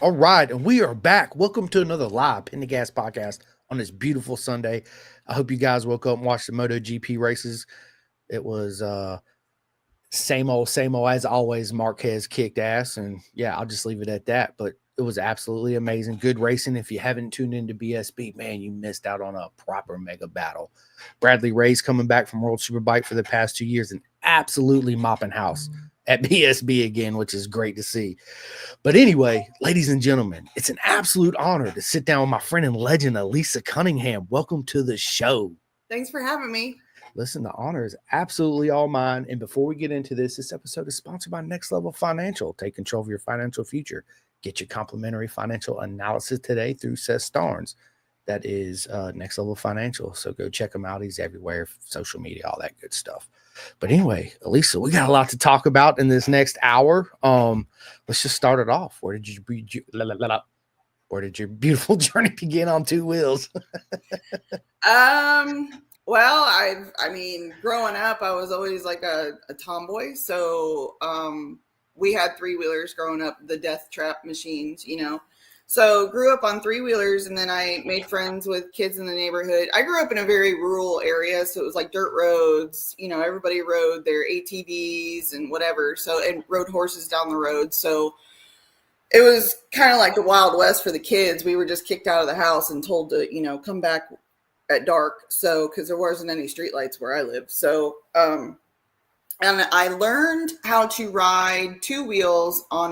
All right, and we are back. Welcome to another live Pin the Gas podcast on this beautiful Sunday. I hope you guys woke up and watched the MotoGP races. It was same old as always. Marquez kicked ass, and yeah, I'll just leave it at that. But it was absolutely amazing, good racing. If you haven't tuned into BSB, man, you missed out on a proper mega battle. Bradley Ray's coming back from World Superbike for the past 2 years and absolutely mopping house at BSB again, which is great to see. But anyway, ladies and gentlemen, it's an absolute honor to sit down with my friend and legend, Alisa Cunningham. Welcome to the show. Thanks for having me. Listen, the honor is absolutely all mine. And before we get into this episode is sponsored by Next Level Financial. Take control of your financial future. Get your complimentary financial analysis today through Seth Starnes. That is Next Level Financial. So go check him out. He's everywhere, social media, all that good stuff. But anyway, Alisa, we got a lot to talk about in this next hour. Let's just start it off. Where did your beautiful journey begin on two wheels? Well, I mean, growing up, I was always like a tomboy. So we had three-wheelers growing up, the death trap machines, So grew up on three-wheelers, and then I made friends with kids in the neighborhood. I grew up in a very rural area, so it was like dirt roads. Everybody rode their ATVs and whatever, and rode horses down the road. So it was kind of like the Wild West for the kids. We were just kicked out of the house and told to, come back at dark. So, because there wasn't any streetlights where I lived. So, and I learned how to ride two wheels on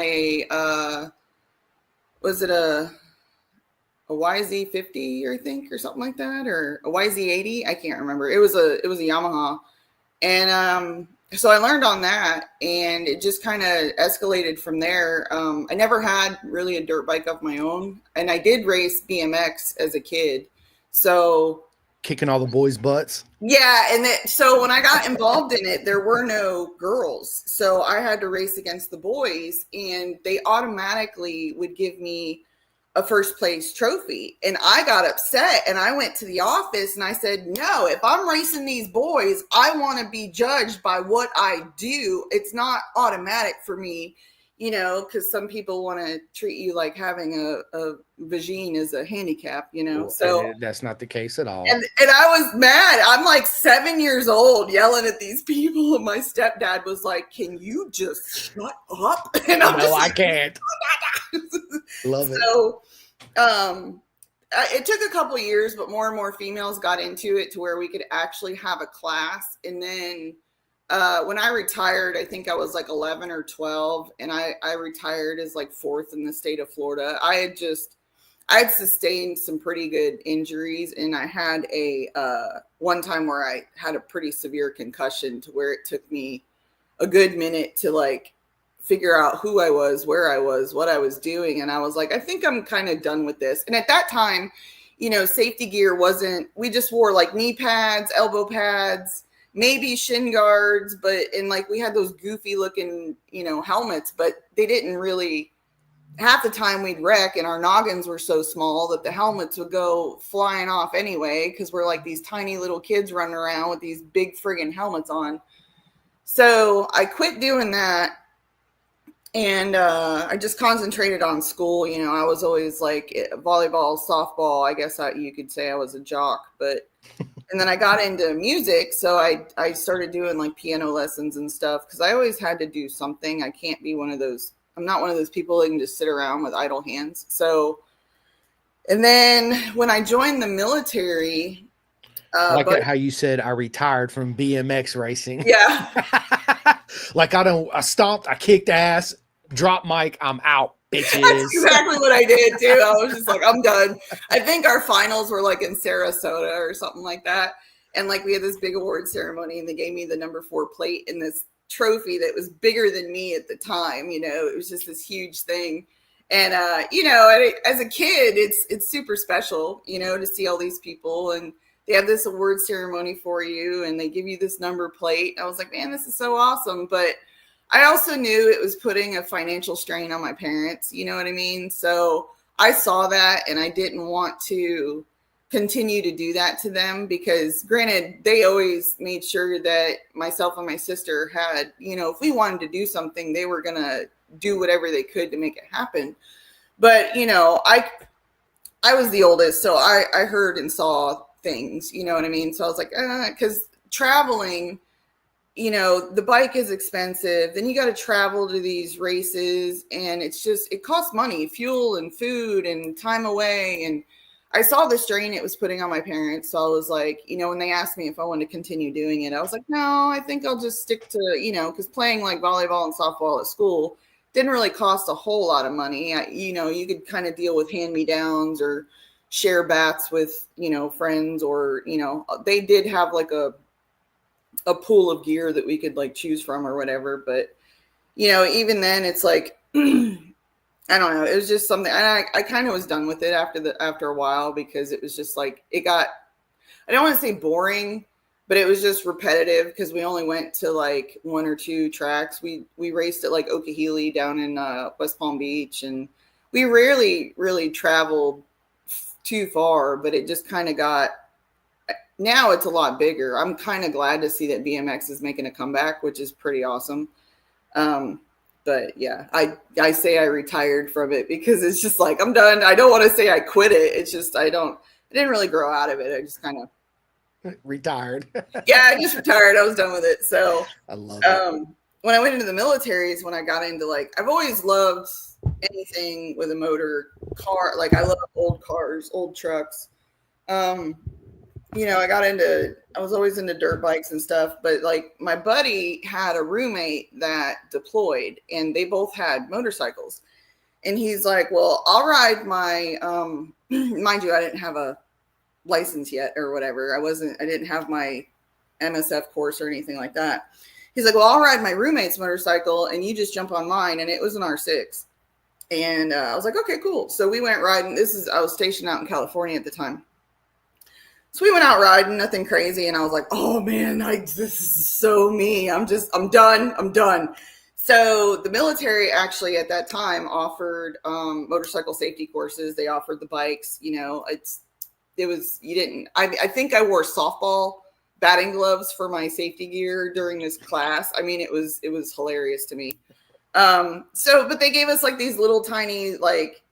was it a YZ50, I think, or something like that, or a YZ80? I can't remember. It was a Yamaha, and so I learned on that, and it just kind of escalated from there. I never had really a dirt bike of my own, and I did race BMX as a kid, so kicking all the boys' butts. Yeah, and so when I got involved in it, there were no girls. So I had to race against the boys, and they automatically would give me a first place trophy. And I got upset, and I went to the office and I said, no, if I'm racing these boys, I want to be judged by what I do. It's not automatic for me, because some people want to treat you like having a vagine as a handicap, Well, so that's not the case at all. And I was mad. I'm like 7 years old yelling at these people. And my stepdad was like, can you just shut up? And I'm no, I can't. Love it. So it took a couple of years, but more and more females got into it to where we could actually have a class. And then when I retired, I think I was like 11 or 12, and I retired as like fourth in the state of Florida. I had sustained some pretty good injuries, and I had a one time where I had a pretty severe concussion to where it took me a good minute to like figure out who I was, where I was, what I was doing. And I was like, I think I'm kind of done with this. And at that time, safety gear we just wore like knee pads, elbow pads, maybe shin guards, and like we had those goofy looking, helmets, but they didn't really, half the time we'd wreck, and our noggins were so small that the helmets would go flying off anyway, because we're like these tiny little kids running around with these big friggin' helmets on. So I quit doing that, and I just concentrated on school. I was always like volleyball, softball. I guess you could say I was a jock, and then I got into music. So I started doing like piano lessons and stuff, because I always had to do something. I can't be I'm not one of those people that can just sit around with idle hands. So, and then when I joined the military, I like that how you said I retired from BMX racing. Yeah. Like I stomped, I kicked ass, dropped mic, I'm out, bitches. That's exactly what I did too. I was just like, I'm done. I think our finals were like in Sarasota or something like that. And like we had this big award ceremony, and they gave me the number 4 plate in this trophy that was bigger than me at the time. It was just this huge thing. And as a kid, it's super special, to see all these people, and they have this award ceremony for you, and they give you this number plate. I was like, man, this is so awesome. But I also knew it was putting a financial strain on my parents, you know what I mean? So I saw that, and I didn't want to continue to do that to them, because granted, they always made sure that myself and my sister had, if we wanted to do something, they were going to do whatever they could to make it happen. But I was the oldest, so I heard and saw things, you know what I mean? So I was like, because traveling, the bike is expensive. Then you got to travel to these races, and it costs money, fuel and food and time away. And I saw the strain it was putting on my parents. So I was like, when they asked me if I wanted to continue doing it, I was like, no, I think I'll just stick to, because playing like volleyball and softball at school didn't really cost a whole lot of money. You could kind of deal with hand-me-downs or share bats with, friends, or, they did have like a pool of gear that we could like choose from or whatever. But even then it's like I don't know, it was just something. I kind of was done with it after a while, because it was just like it got, I don't want to say boring, but it was just repetitive, because we only went to like one or two tracks. We raced at like Okehele down in West Palm Beach, and we rarely really traveled too far. But it just kind of got, now it's a lot bigger. I'm kind of glad to see that BMX is making a comeback, which is pretty awesome. But yeah, I say I retired from it because it's just like, I'm done. I don't want to say I quit it. It's just, I didn't really grow out of it. I just kind of retired. Yeah, I just retired. I was done with it. So I love it. When I went into the military is when I got into, like, I've always loved anything with a motor car. Like, I love old cars, old trucks. I was always into dirt bikes and stuff, but like my buddy had a roommate that deployed, and they both had motorcycles. And he's like, well, I'll ride my, mind you, I didn't have a license yet or whatever. I didn't have my MSF course or anything like that. He's like, well, I'll ride my roommate's motorcycle and you just jump on mine. And it was an R6. And I was like, okay, cool. So we went riding. I was stationed out in California at the time. So we went out riding, nothing crazy. And I was like, oh man, this is so me. I'm done. So the military actually at that time offered motorcycle safety courses. They offered the bikes, I think I wore softball batting gloves for my safety gear during this class. I mean, it was hilarious to me. But they gave us like these little tiny, like,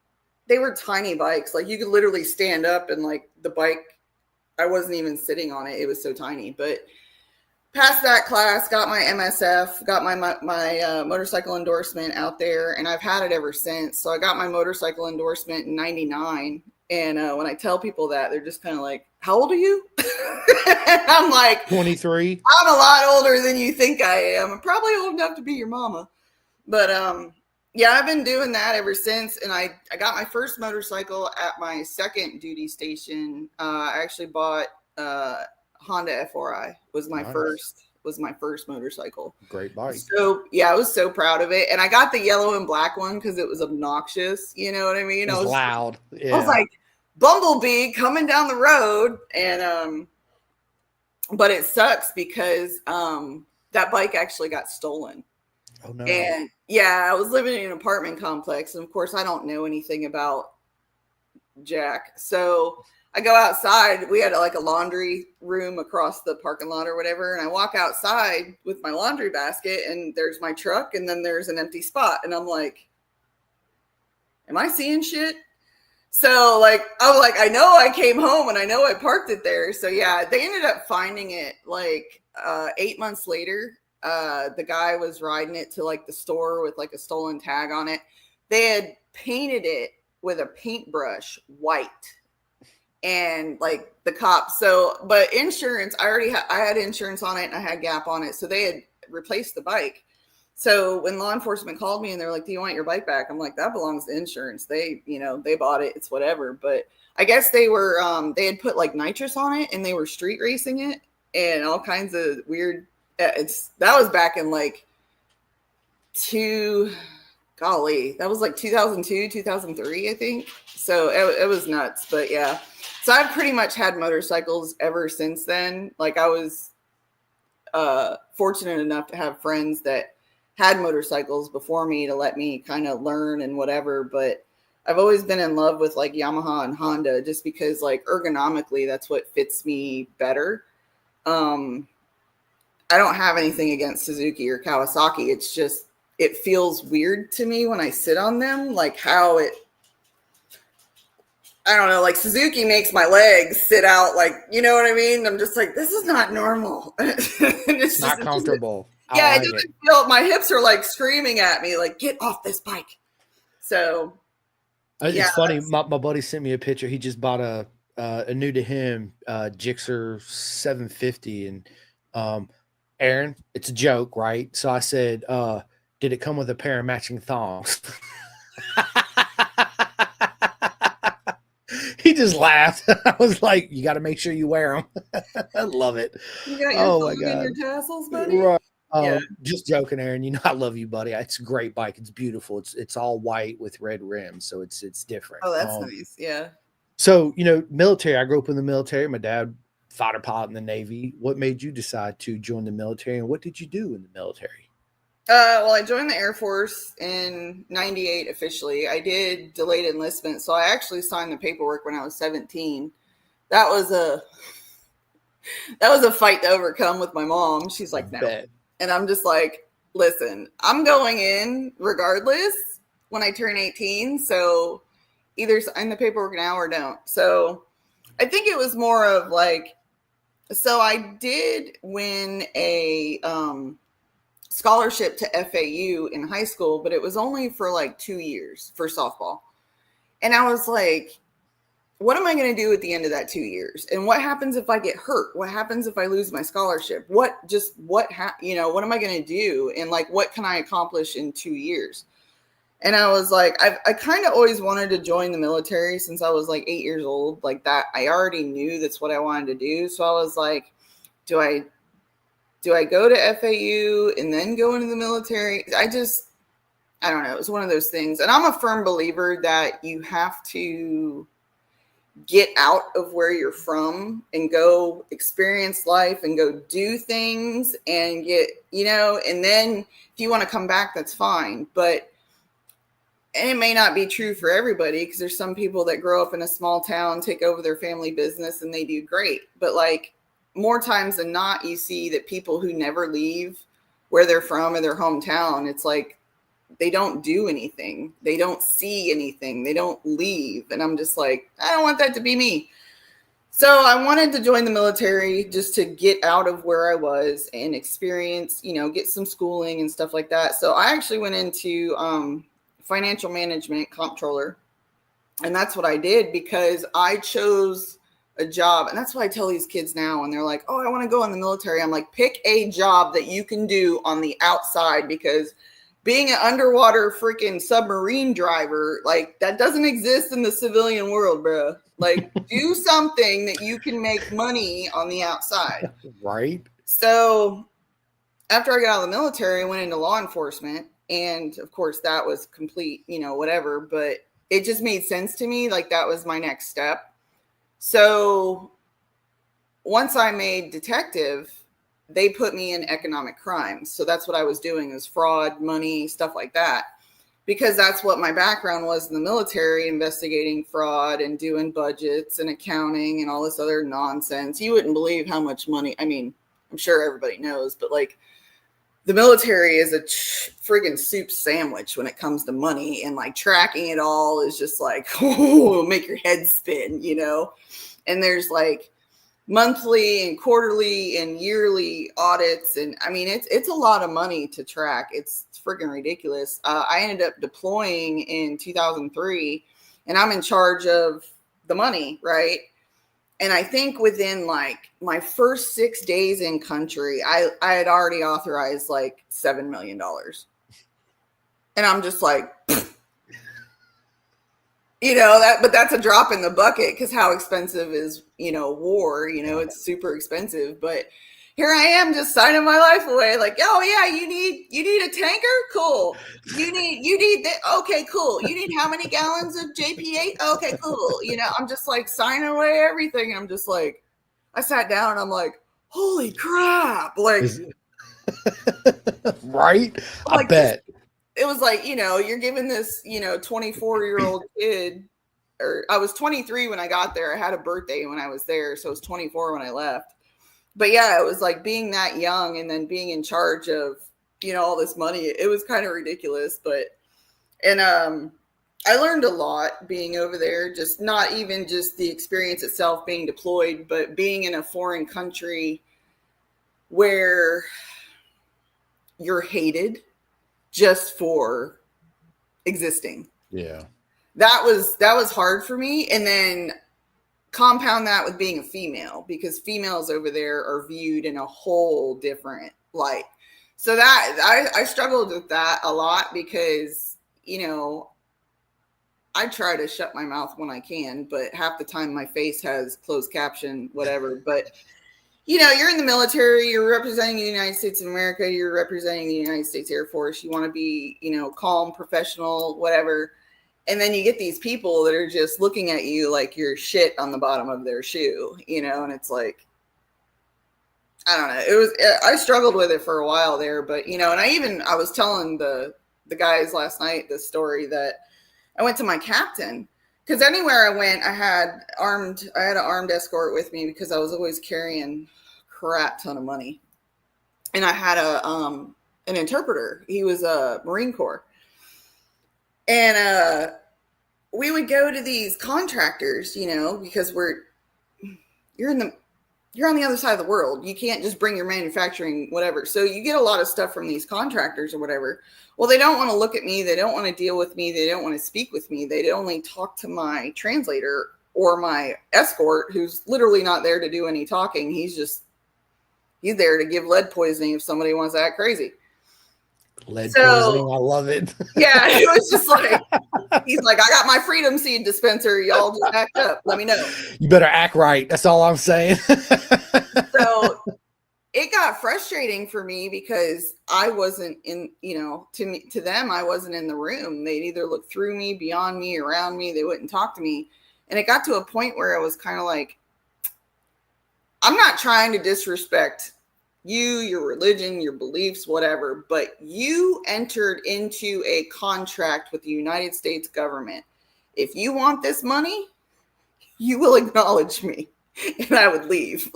they were tiny bikes. Like you could literally stand up and like the bike, I wasn't even sitting on it. It was so tiny. But passed that class, got my MSF, got my motorcycle endorsement out there, and I've had it ever since. So I got my motorcycle endorsement in 99. And when I tell people that, they're just kind of like, how old are you? I'm like, 23. I'm a lot older than you think I am. I'm probably old enough to be your mama. But yeah, I've been doing that ever since. And I got my first motorcycle at my second duty station. I actually bought Honda F4i was my first motorcycle. Great bike. So yeah, I was so proud of it. And I got the yellow and black one because it was obnoxious. You know what I mean? It was loud. Yeah. I was like, Bumblebee coming down the road. And but it sucks because that bike actually got stolen. Oh no. And yeah, I was living in an apartment complex, and of course I don't know anything about Jack. So I go outside. We had like a laundry room across the parking lot or whatever. And I walk outside with my laundry basket, and there's my truck, and then there's an empty spot. And I'm like, am I seeing shit? So like, I was like, I know I came home and I know I parked it there. So yeah, they ended up finding it like 8 months later. The guy was riding it to like the store with like a stolen tag on it. They had painted it with a paintbrush white, and like the cops. So, but insurance, I had insurance on it and I had Gap on it. So they had replaced the bike. So when law enforcement called me and they're like, do you want your bike back? I'm like, that belongs to insurance. They bought it. It's whatever. But I guess they had put like nitrous on it and they were street racing it and all kinds of weird. That was back in like that was like 2002, 2003, I think. So it was nuts, but yeah. So I've pretty much had motorcycles ever since then. Like I was fortunate enough to have friends that had motorcycles before me to let me kind of learn and whatever. But I've always been in love with like Yamaha and Honda just because like ergonomically, that's what fits me better. I don't have anything against Suzuki or Kawasaki. It's just, it feels weird to me when I sit on them, like how it I don't know, like Suzuki makes my legs sit out, like, you know what I mean? I'm just like, this is not normal. And It's not comfortable. I yeah, it like it. doesn't feel, my hips are like screaming at me, like, get off this bike. So, yeah. It's funny. My buddy sent me a picture. He just bought a new to him Gixxer 750, and um, Aaron, it's a joke, right? So I said, "Did it come with a pair of matching thongs?" He just laughed. I was like, "You got to make sure you wear them." I love it. You got your Oh my thong and your god! tassels, buddy? Right. Yeah. Just joking, Aaron. You know I love you, buddy. It's a great bike. It's beautiful. It's all white with red rims, so it's different. Oh, that's nice. Yeah. So military. I grew up in the military. My dad, fighter pilot in the Navy. What made you decide to join the military, and what did you do in the military? Well, I joined the Air Force in '98 officially. I did delayed enlistment, so I actually signed the paperwork when I was 17. That was a fight to overcome with my mom. She's I like, no. bet. And I'm just like, listen, I'm going in regardless when I turn 18. So either sign the paperwork now or don't. So I think it was more of like, so I did win a scholarship to FAU in high school, but it was only for like 2 years for softball. And I was like, what am I going to do at the end of that 2 years? And what happens if I get hurt? What happens if I lose my scholarship? What am I going to do? And like, what can I accomplish in 2 years? And I was like, I kind of always wanted to join the military since I was like 8 years old. Like that, I already knew that's what I wanted to do. So I was like, do I go to FAU and then go into the military? I don't know. It was one of those things. And I'm a firm believer that you have to get out of where you're from and go experience life and go do things and get, and then if you want to come back, that's fine. And it may not be true for everybody because there's some people that grow up in a small town, take over their family business, and they do great. But like more times than not, you see that people who never leave where they're from or their hometown, it's like they don't do anything. They don't see anything. They don't leave. And I'm just like, I don't want that to be me. So I wanted to join the military just to get out of where I was and experience, get some schooling and stuff like that. So I actually went into financial management, comptroller. And that's what I did because I chose a job. And that's what I tell these kids now when they're like, oh, I want to go in the military. I'm like, pick a job that you can do on the outside because being an underwater freaking submarine driver, like that doesn't exist in the civilian world, bro. Like do something that you can make money on the outside. Right. So after I got out of the military, I went into law enforcement. And of course that was complete, whatever, but it just made sense to me. Like that was my next step. So once I made detective, they put me in economic crimes. So that's what I was doing is fraud, money, stuff like that, because that's what my background was in the military, investigating fraud and doing budgets and accounting and all this other nonsense. You wouldn't believe how much money. I mean, I'm sure everybody knows, but like the military is a friggin' soup sandwich when it comes to money, and like tracking it all is just like, oh, make your head spin, and there's like monthly and quarterly and yearly audits. And I mean, it's a lot of money to track. It's freaking ridiculous. I ended up deploying in 2003 and I'm in charge of the money. Right. And I think within like my first 6 days in country, I had already authorized like $7 million. And I'm just like, but that's a drop in the bucket because how expensive is, war, it's super expensive. But here I am just signing my life away. Like, oh yeah, you need a tanker? Cool. You need that. Okay, cool. You need how many gallons of JP8? Okay, cool. I'm just like signing away everything. I'm just like, I sat down and I'm like, holy crap. Like, right? I bet. It was like, you're giving this, 24-year-old kid, or I was 23 when I got there. I had a birthday when I was there. So I was 24 when I left. But yeah, it was like being that young and then being in charge of, all this money. It was kind of ridiculous. I learned a lot being over there, just not even just the experience itself being deployed, but being in a foreign country where you're hated just for existing. Yeah. That was hard for me. And then compound that with being a female, because females over there are viewed in a whole different light. So that I struggled with that a lot because, I try to shut my mouth when I can, but half the time my face has closed caption, whatever. But you're in the military, you're representing the United States of America, you're representing the United States Air Force, you want to be, calm, professional, whatever. And then you get these people that are just looking at you like you're shit on the bottom of their shoe, and it's like, I don't know. I struggled with it for a while there, but, and I was telling the guys last night this story that I went to my captain, because anywhere I went, I had an armed escort with me because I was always carrying a crap ton of money. And I had an interpreter. He was a Marine Corps. And we would go to these contractors, because you're on the other side of the world. You can't just bring your manufacturing, whatever. So you get a lot of stuff from these contractors or whatever. Well, they don't want to look at me. They don't want to deal with me. They don't want to speak with me. They only talk to my translator or my escort, who's literally not there to do any talking. He's there to give lead poisoning if somebody wants to act crazy. Lead poisoning, I love it. Yeah, it was just like, he's like, I got my freedom seed dispenser. Y'all just act up. Let me know. You better act right. That's all I'm saying. So it got frustrating for me because I wasn't in, to them, I wasn't in the room. They'd either look through me, beyond me, around me. They wouldn't talk to me. And it got to a point where I was kind of like, I'm not trying to disrespect you, your religion, your beliefs, whatever, but you entered into a contract with the United States government. If you want this money, you will acknowledge me. And I would leave.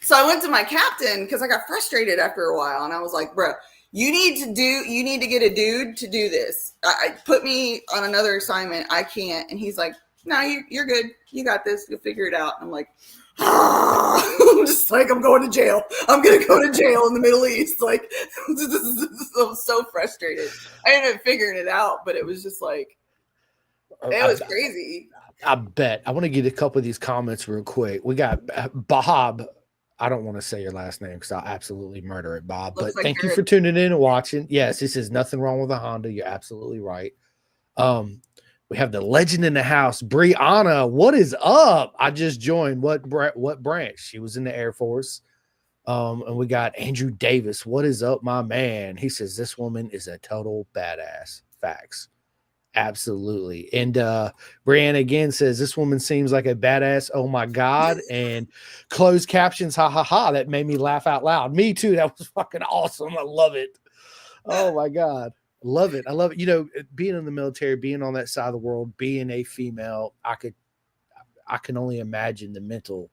So I went to my captain because I got frustrated after a while. And I was like, bro, you need to get a dude to do this. I put me on another assignment. I can't. And he's like, no, you're good. You got this. You'll figure it out. And I'm like, I'm just like, I'm going to jail. I'm going to go to jail in the Middle East. Like, I was so frustrated. I ended up figuring it out, but it was just like, it was crazy. I bet. I want to get a couple of these comments real quick. We got Bob. I don't want to say your last name because I'll absolutely murder it, Bob. But thank you for tuning in and watching. Yes, this is nothing wrong with a Honda. You're absolutely right. We have the legend in the house, Brianna. What is up? I just joined. What branch? She was in the Air Force. And we got Andrew Davis. What is up, my man? He says this woman is a total badass. Facts. Absolutely. And Brianna again says this woman seems like a badass. Oh my God. And closed captions, ha ha ha. That made me laugh out loud. Me too. That was fucking awesome. I love it. Oh my God. Love it. I love it. Being in the military, being on that side of the world, being a female, I can only imagine the mental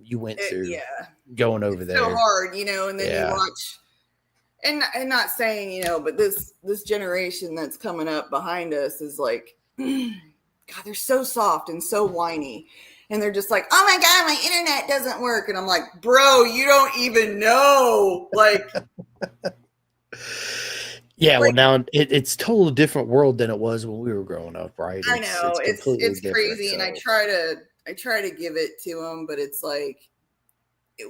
you went through going over there. So hard, and then you watch. And not saying, but this generation that's coming up behind us is like, God, they're so soft and so whiny. And they're just like, oh my God, my internet doesn't work. And I'm like, bro, you don't even know. Like, yeah, well, now it's totally different world than it was when we were growing up, right? I know it's crazy. So. And I try to give it to them, but it's like,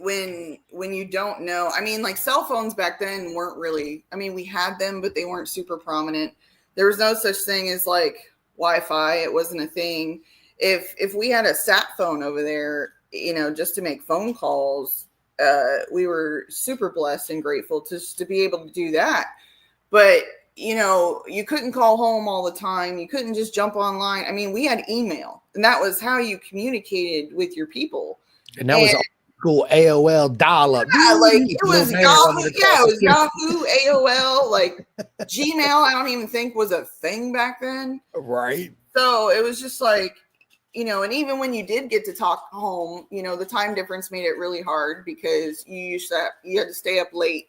when you don't know, I mean, like cell phones back then weren't really, I mean, we had them, but they weren't super prominent. There was no such thing as like Wi-Fi. It wasn't a thing. If we had a sat phone over there, just to make phone calls, we were super blessed and grateful to be able to do that. But, you couldn't call home all the time. You couldn't just jump online. I mean, we had email, and that was how you communicated with your people. And that was cool AOL dial-up. Yeah, like it was Yahoo. Yeah, it was Yahoo, AOL, like Gmail. I don't even think was a thing back then. Right. So it was just like, and even when you did get to talk home, the time difference made it really hard because you had to stay up late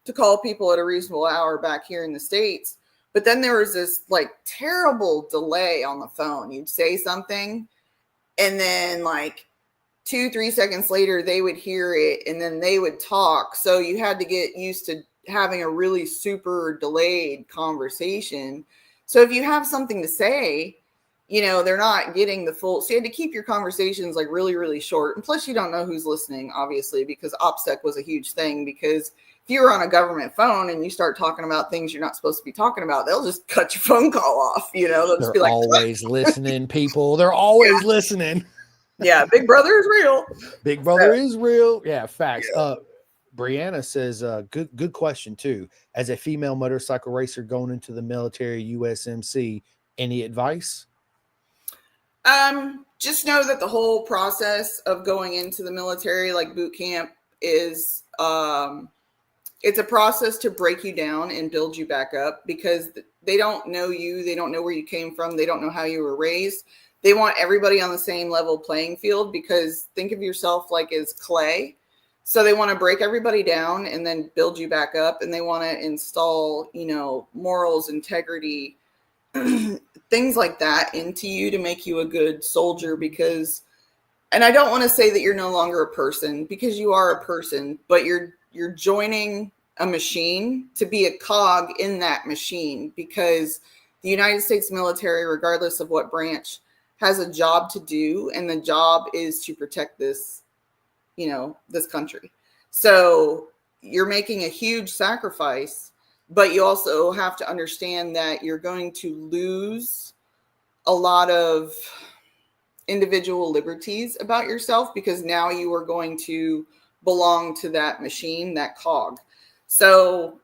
to call people at a reasonable hour back here in the States. But then there was this like terrible delay on the phone. You'd say something, and then like 2-3 seconds later, they would hear it, and then they would talk. So you had to get used to having a really super delayed conversation. So if you have something to say, they're not getting the full. So you had to keep your conversations like really, really short. And plus, you don't know who's listening, obviously, because OPSEC was a huge thing. Because if you were on a government phone and you start talking about things you're not supposed to be talking about, they'll just cut your phone call off. They'll just be like, always listening, people. They're always listening. Yeah, Big Brother is real. Big Brother is real. Yeah, facts. Yeah. Brianna says, good question too. As a female motorcycle racer going into the military USMC, any advice? Just know that the whole process of going into the military, like boot camp, is it's a process to break you down and build you back up, because they don't know you. They don't know where you came from. They don't know how you were raised. They want everybody on the same level playing field, because think of yourself like as clay. So they want to break everybody down and then build you back up. And they want to install, morals, integrity, things like that into you to make you a good soldier. Because, and I don't want to say that you're no longer a person, because you are a person, but you're joining a machine to be a cog in that machine, because the United States military, regardless of what branch, has a job to do, and the job is to protect this, this country. So you're making a huge sacrifice, but you also have to understand that you're going to lose a lot of individual liberties about yourself, because now you are going to belong to that machine, that cog. So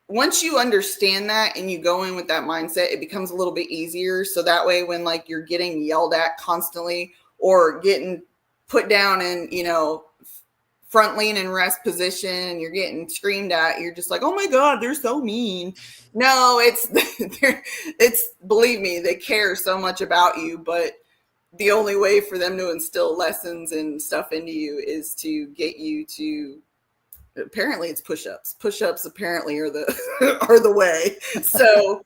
once you understand that and you go in with that mindset, it becomes a little bit easier. So that way, when like you're getting yelled at constantly or getting put down in, front lean and rest position, you're getting screamed at, you're just like, oh my God, they're so mean. No, it's believe me, they care so much about you, but the only way for them to instill lessons and stuff into you is to get you to, apparently it's push-ups. Push-ups apparently are the way. So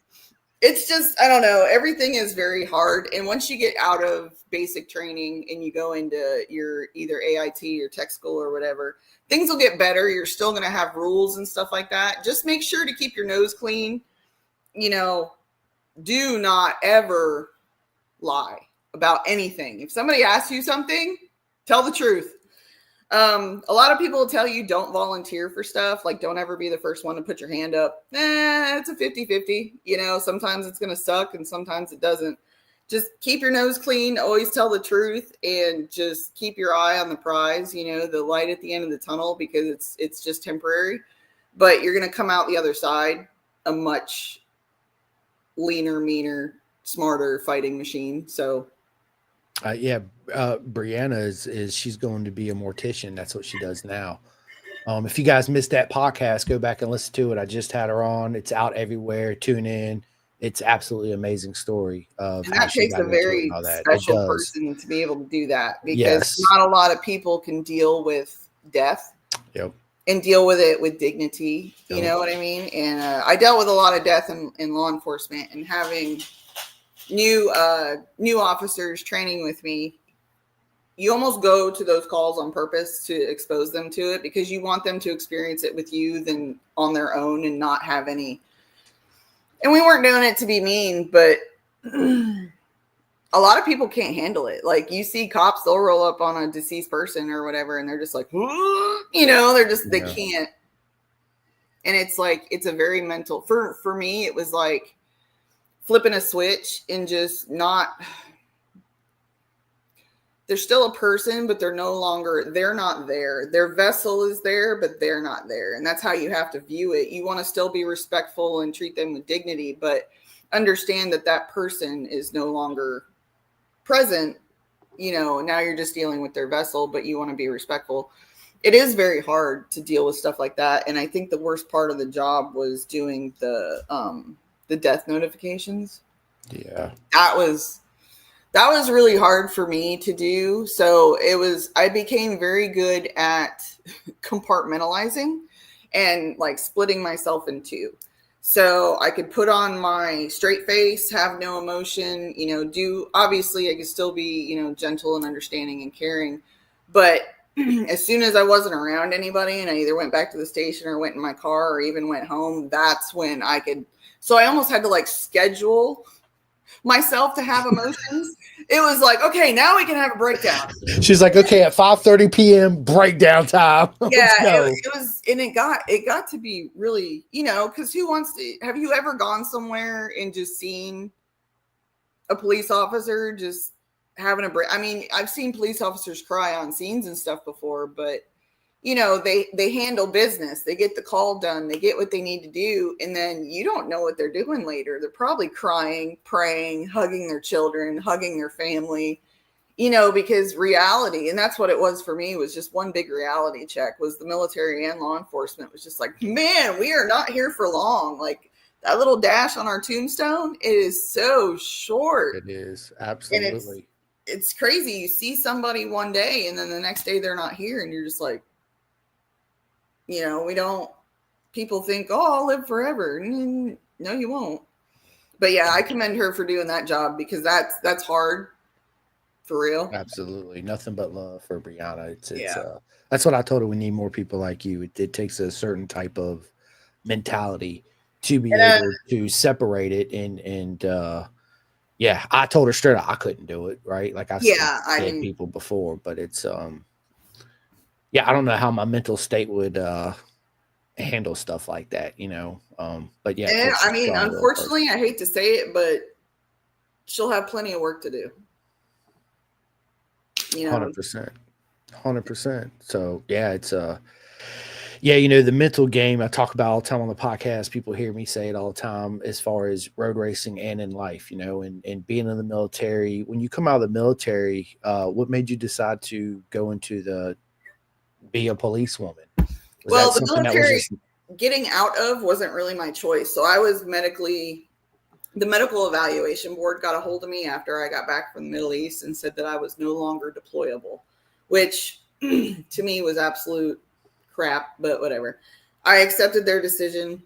it's just, I don't know. Everything is very hard. And once you get out of basic training and you go into your either AIT or tech school or whatever, things will get better. You're still going to have rules and stuff like that. Just make sure to keep your nose clean. Do not ever lie about anything. If somebody asks you something, tell the truth. A lot of people will tell you don't volunteer for stuff. Like, don't ever be the first one to put your hand up. It's a 50-50. Sometimes it's going to suck and sometimes it doesn't. Just keep your nose clean. Always tell the truth, and just keep your eye on the prize, the light at the end of the tunnel, because it's just temporary. But you're going to come out the other side a much leaner, meaner, smarter fighting machine. So Brianna is she's going to be a mortician. That's what she does now. If you guys missed that podcast, go back and listen to it. I just had her on. It's out everywhere. Tune in. It's absolutely amazing story of and that takes a very special person to be able to do that, because not a lot of people can deal with death. Yep. And deal with it with dignity. You know what I mean? And I dealt with a lot of death in law enforcement, and having new officers training with me, you almost go to those calls on purpose to expose them to it, because you want them to experience it with you than on their own and not have any. And we weren't doing it to be mean, but a lot of people can't handle it. Like, you see cops, they'll roll up on a deceased person or whatever, and they're just like, they can't. And it's like, it's a very mental, for me, it was like flipping a switch and just not, they're still a person, but they're not there. Their vessel is there, but they're not there. And that's how you have to view it. You want to still be respectful and treat them with dignity, but understand that person is no longer present. Now you're just dealing with their vessel, but you want to be respectful. It is very hard to deal with stuff like that. And I think the worst part of the job was doing the death notifications. Yeah. That was really hard for me to do. So I became very good at compartmentalizing and like splitting myself in two. So I could put on my straight face, have no emotion, obviously I could still be, gentle and understanding and caring. But as soon as I wasn't around anybody and I either went back to the station or went in my car or even went home, that's when I could. So I almost had to like schedule myself to have emotions. It was like, okay, now we can have a breakdown. She's like, okay, at 5:30 p.m. breakdown time. Yeah, Let's go. it was, and it got to be really, because who wants to? Have you ever gone somewhere and just seen a police officer just having a break? I mean, I've seen police officers cry on scenes and stuff before, but they handle business. They get the call done. They get what they need to do. And then you don't know what they're doing later. They're probably crying, praying, hugging their children, hugging their family, because reality, and that's what it was for me, was just one big reality check. Was the military and law enforcement was just like, man, we are not here for long. Like that little dash on our tombstone, it is so short. It is. And Absolutely. it's crazy. You see somebody one day and then the next day they're not here, and you're just like, we don't, people think, oh, I'll live forever. No, you won't. But yeah, I commend her for doing that job, because that's hard, for real. Absolutely. Nothing but love for Brianna. It's that's what I told her. We need more people like you. It takes a certain type of mentality to be able to separate it. And yeah, I told her straight up I couldn't do it. Right. Like I said people before, but it's yeah, I don't know how my mental state would handle stuff like that, but yeah, I mean, unfortunately, I hate to say it, but she'll have plenty of work to do. 100%. So yeah, it's yeah, the mental game I talk about all the time on the podcast. People hear me say it all the time as far as road racing and in life, and being in the military. When you come out of the military, what made you decide to go into be a policewoman? Well, the military getting out of wasn't really my choice. So I was the medical evaluation board got a hold of me after I got back from the Middle East and said that I was no longer deployable, which to me was absolute crap, but whatever. I accepted their decision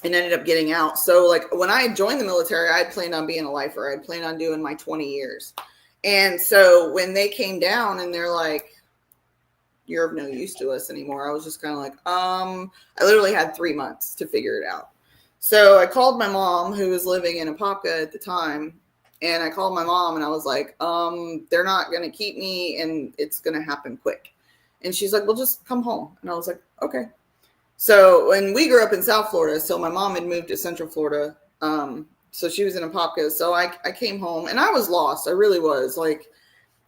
and ended up getting out. So like when I joined the military, I had planned on being a lifer. I had planned on doing my 20 years. And so when they came down and they're like, you're of no use to us anymore, I was just kind of like, I literally had 3 months to figure it out. So I called my mom, who was living in Apopka at the time, and I called my mom and I was like, they're not going to keep me and it's going to happen quick. And she's like, well, just come home. And I was like, okay. So when we grew up in South Florida, so my mom had moved to Central Florida. So she was in Apopka. So I came home and I was lost. I really was. Like,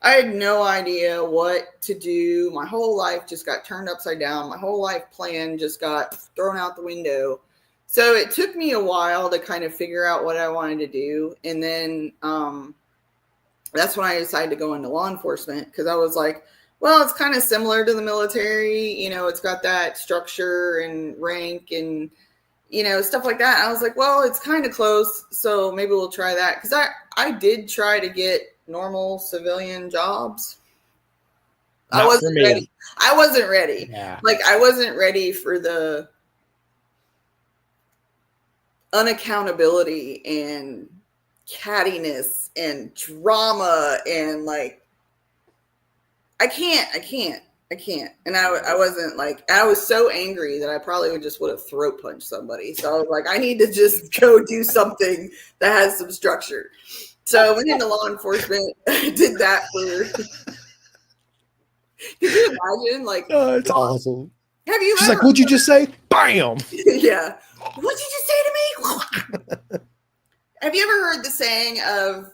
I had no idea what to do. My whole life just got turned upside down. My whole life plan just got thrown out the window. So it took me a while to kind of figure out what I wanted to do. And then that's when I decided to go into law enforcement, because I was like, well, it's kind of similar to the military. It's got that structure and rank and, stuff like that. I was like, well, it's kind of close. So maybe we'll try that. Because I did try to get normal civilian jobs. I wasn't ready. Yeah. Like I wasn't ready for the unaccountability and cattiness and drama and like I can't. And I wasn't like, I was so angry that I probably would have throat punched somebody. So I was like, I need to just go do something that has some structure. So I went into law enforcement, did that for. Could you imagine? Like, oh, it's awesome. Have you? She's like, "What'd you just say?" Bam. Yeah. What'd you just say to me? Have you ever heard the saying of,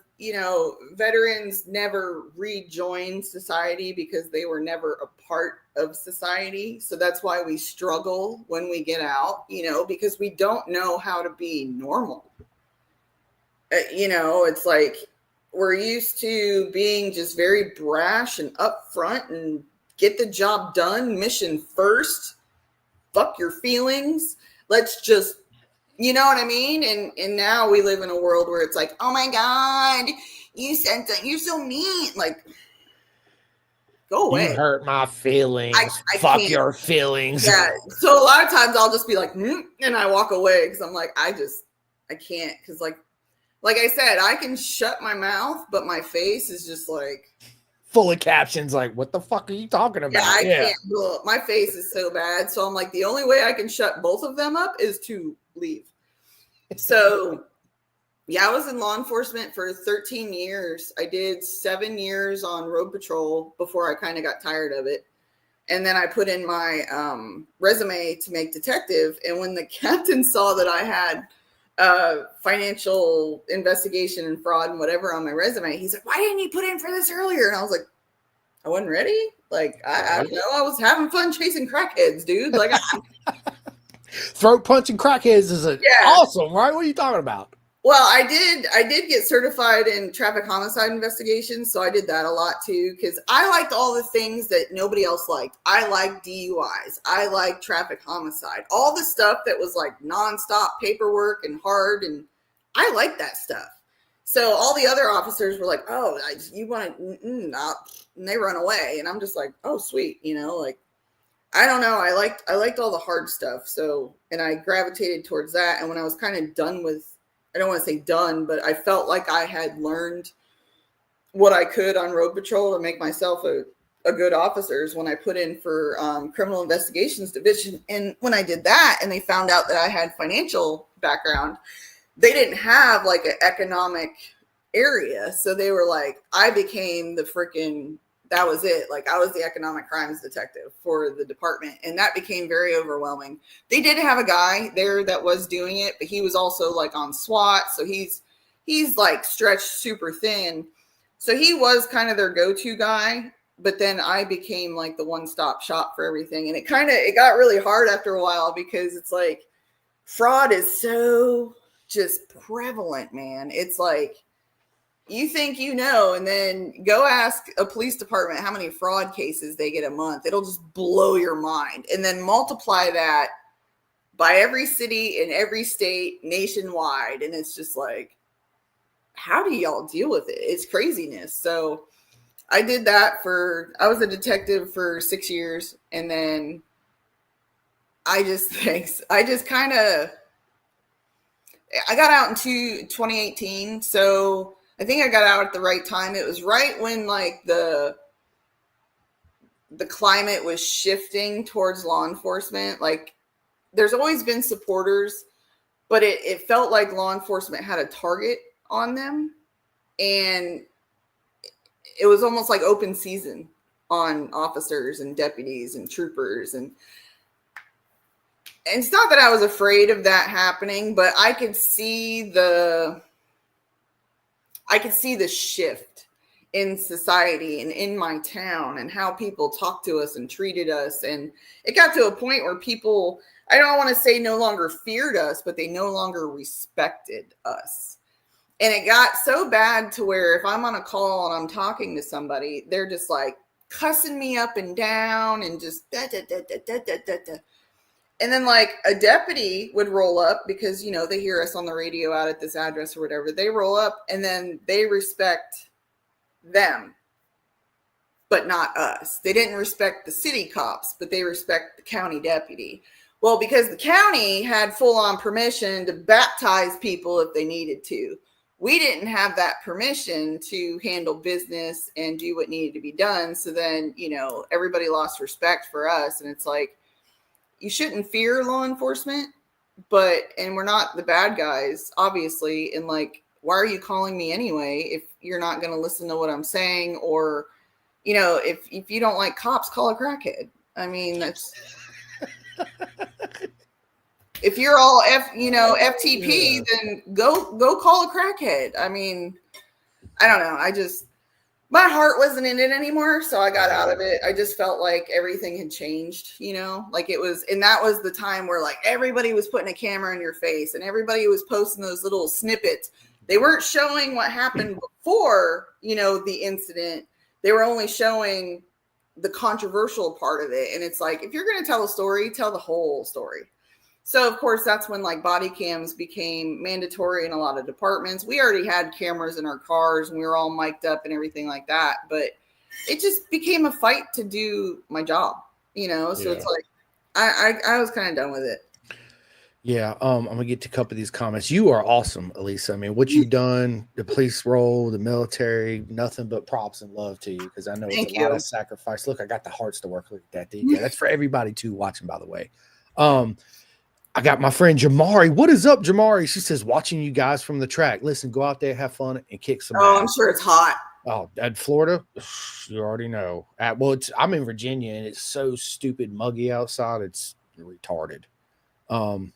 veterans never rejoin society because they were never a part of society? So that's why we struggle when we get out, because we don't know how to be normal. It's like we're used to being just very brash and upfront and get the job done, mission first, fuck your feelings. Let's just, you know what I mean? And now we live in a world where it's like, oh my God, you said that, you're so mean. Like, go You away. hurt my feelings. I Fuck can't. your feelings. Yeah. So a lot of times I'll just be like, and I walk away because I'm like, I can't. Because like I said, I can shut my mouth, but my face is just like full of captions like, what the fuck are you talking about? I can't. Look, my face is so bad. So I'm like, the only way I can shut both of them up is to leave. So yeah, I was in law enforcement for 13 years. I did 7 years on road patrol before I kind of got tired of it. And then I put in my resume to make detective. And when the captain saw that I had financial investigation and fraud and whatever on my resume, he's like, why didn't you put in for this earlier? And I was like, I wasn't ready. Like, I don't know. I was having fun chasing crackheads, dude. Like, throat punching crackheads is awesome, right? What are you talking about? Well, I did get certified in traffic homicide investigations, so I did that a lot too, because I liked all the things that nobody else liked. I liked DUIs. I liked traffic homicide. All the stuff that was like nonstop paperwork and hard, and I liked that stuff. So all the other officers were like, "Oh, you want to?" And they run away, and I'm just like, "Oh, sweet," like I don't know. I liked all the hard stuff, so and I gravitated towards that. And when I was kind of done with, I don't want to say done, but I felt like I had learned what I could on road patrol to make myself a good officer is when I put in for criminal investigations division. And when I did that and they found out that I had financial background, they didn't have like an economic area. So they were like, I became the freaking, that was it. Like I was the economic crimes detective for the department. And that became very overwhelming. They did have a guy there that was doing it, but he was also like on SWAT. So he's like stretched super thin. So he was kind of their go-to guy. But then I became like the one-stop shop for everything. And it got really hard after a while because it's like fraud is so just prevalent, man. It's like, you think and then go ask a police department how many fraud cases they get a month. It'll just blow your mind. And then multiply that by every city in every state nationwide. And it's just like, how do y'all deal with it? It's craziness. So I did that I was a detective for 6 years. And then I got out in 2018. So I think I got out at the right time. It was right when like the climate was shifting towards law enforcement. Like there's always been supporters, but it felt like law enforcement had a target on them. And it was almost like open season on officers and deputies and troopers. And it's not that I was afraid of that happening, but I could see the shift in society and in my town and how people talked to us and treated us. And it got to a point where people, I don't want to say no longer feared us, but they no longer respected us. And it got so bad to where if I'm on a call and I'm talking to somebody, they're just like cussing me up and down and just da, da, da, da, da, da, da, da. And then like a deputy would roll up because, they hear us on the radio out at this address or whatever. They roll up and then they respect them, but not us. They didn't respect the city cops, but they respect the county deputy. Well, because the county had full on permission to baptize people if they needed to. We didn't have that permission to handle business and do what needed to be done. So then, everybody lost respect for us. And it's like, you shouldn't fear law enforcement, and we're not the bad guys, obviously. And like, why are you calling me anyway if you're not going to listen to what I'm saying? Or, if you don't like cops, call a crackhead. I mean, that's if you're all FTP, then go call a crackhead. I mean, I don't know. My heart wasn't in it anymore. So I got out of it. I just felt like everything had changed, like it was. And that was the time where like everybody was putting a camera in your face and everybody was posting those little snippets. They weren't showing what happened before, the incident. They were only showing the controversial part of it. And it's like, if you're going to tell a story, tell the whole story. So, of course, that's when like body cams became mandatory in a lot of departments. We already had cameras in our cars and we were all mic'd up and everything like that. But it just became a fight to do my job, so Yeah. it's like I was kind of done with it. Yeah, I'm gonna get to a couple of these comments. You are awesome, Elisa. I mean, what you've done, the police role, the military, nothing but props and love to you because I know it's a Thank lot you. of sacrifice. Look, I got the hearts to work. Look at that. There you go. That's for everybody too watching, by the way. Um, I got my friend Jamari. What is up, Jamari? She says, watching you guys from the track. Listen, go out there, have fun, and kick some Oh, I'm ass. sure it's hot. Oh, at Florida, you already know. I'm in Virginia, and it's so stupid muggy outside. It's retarded. Um,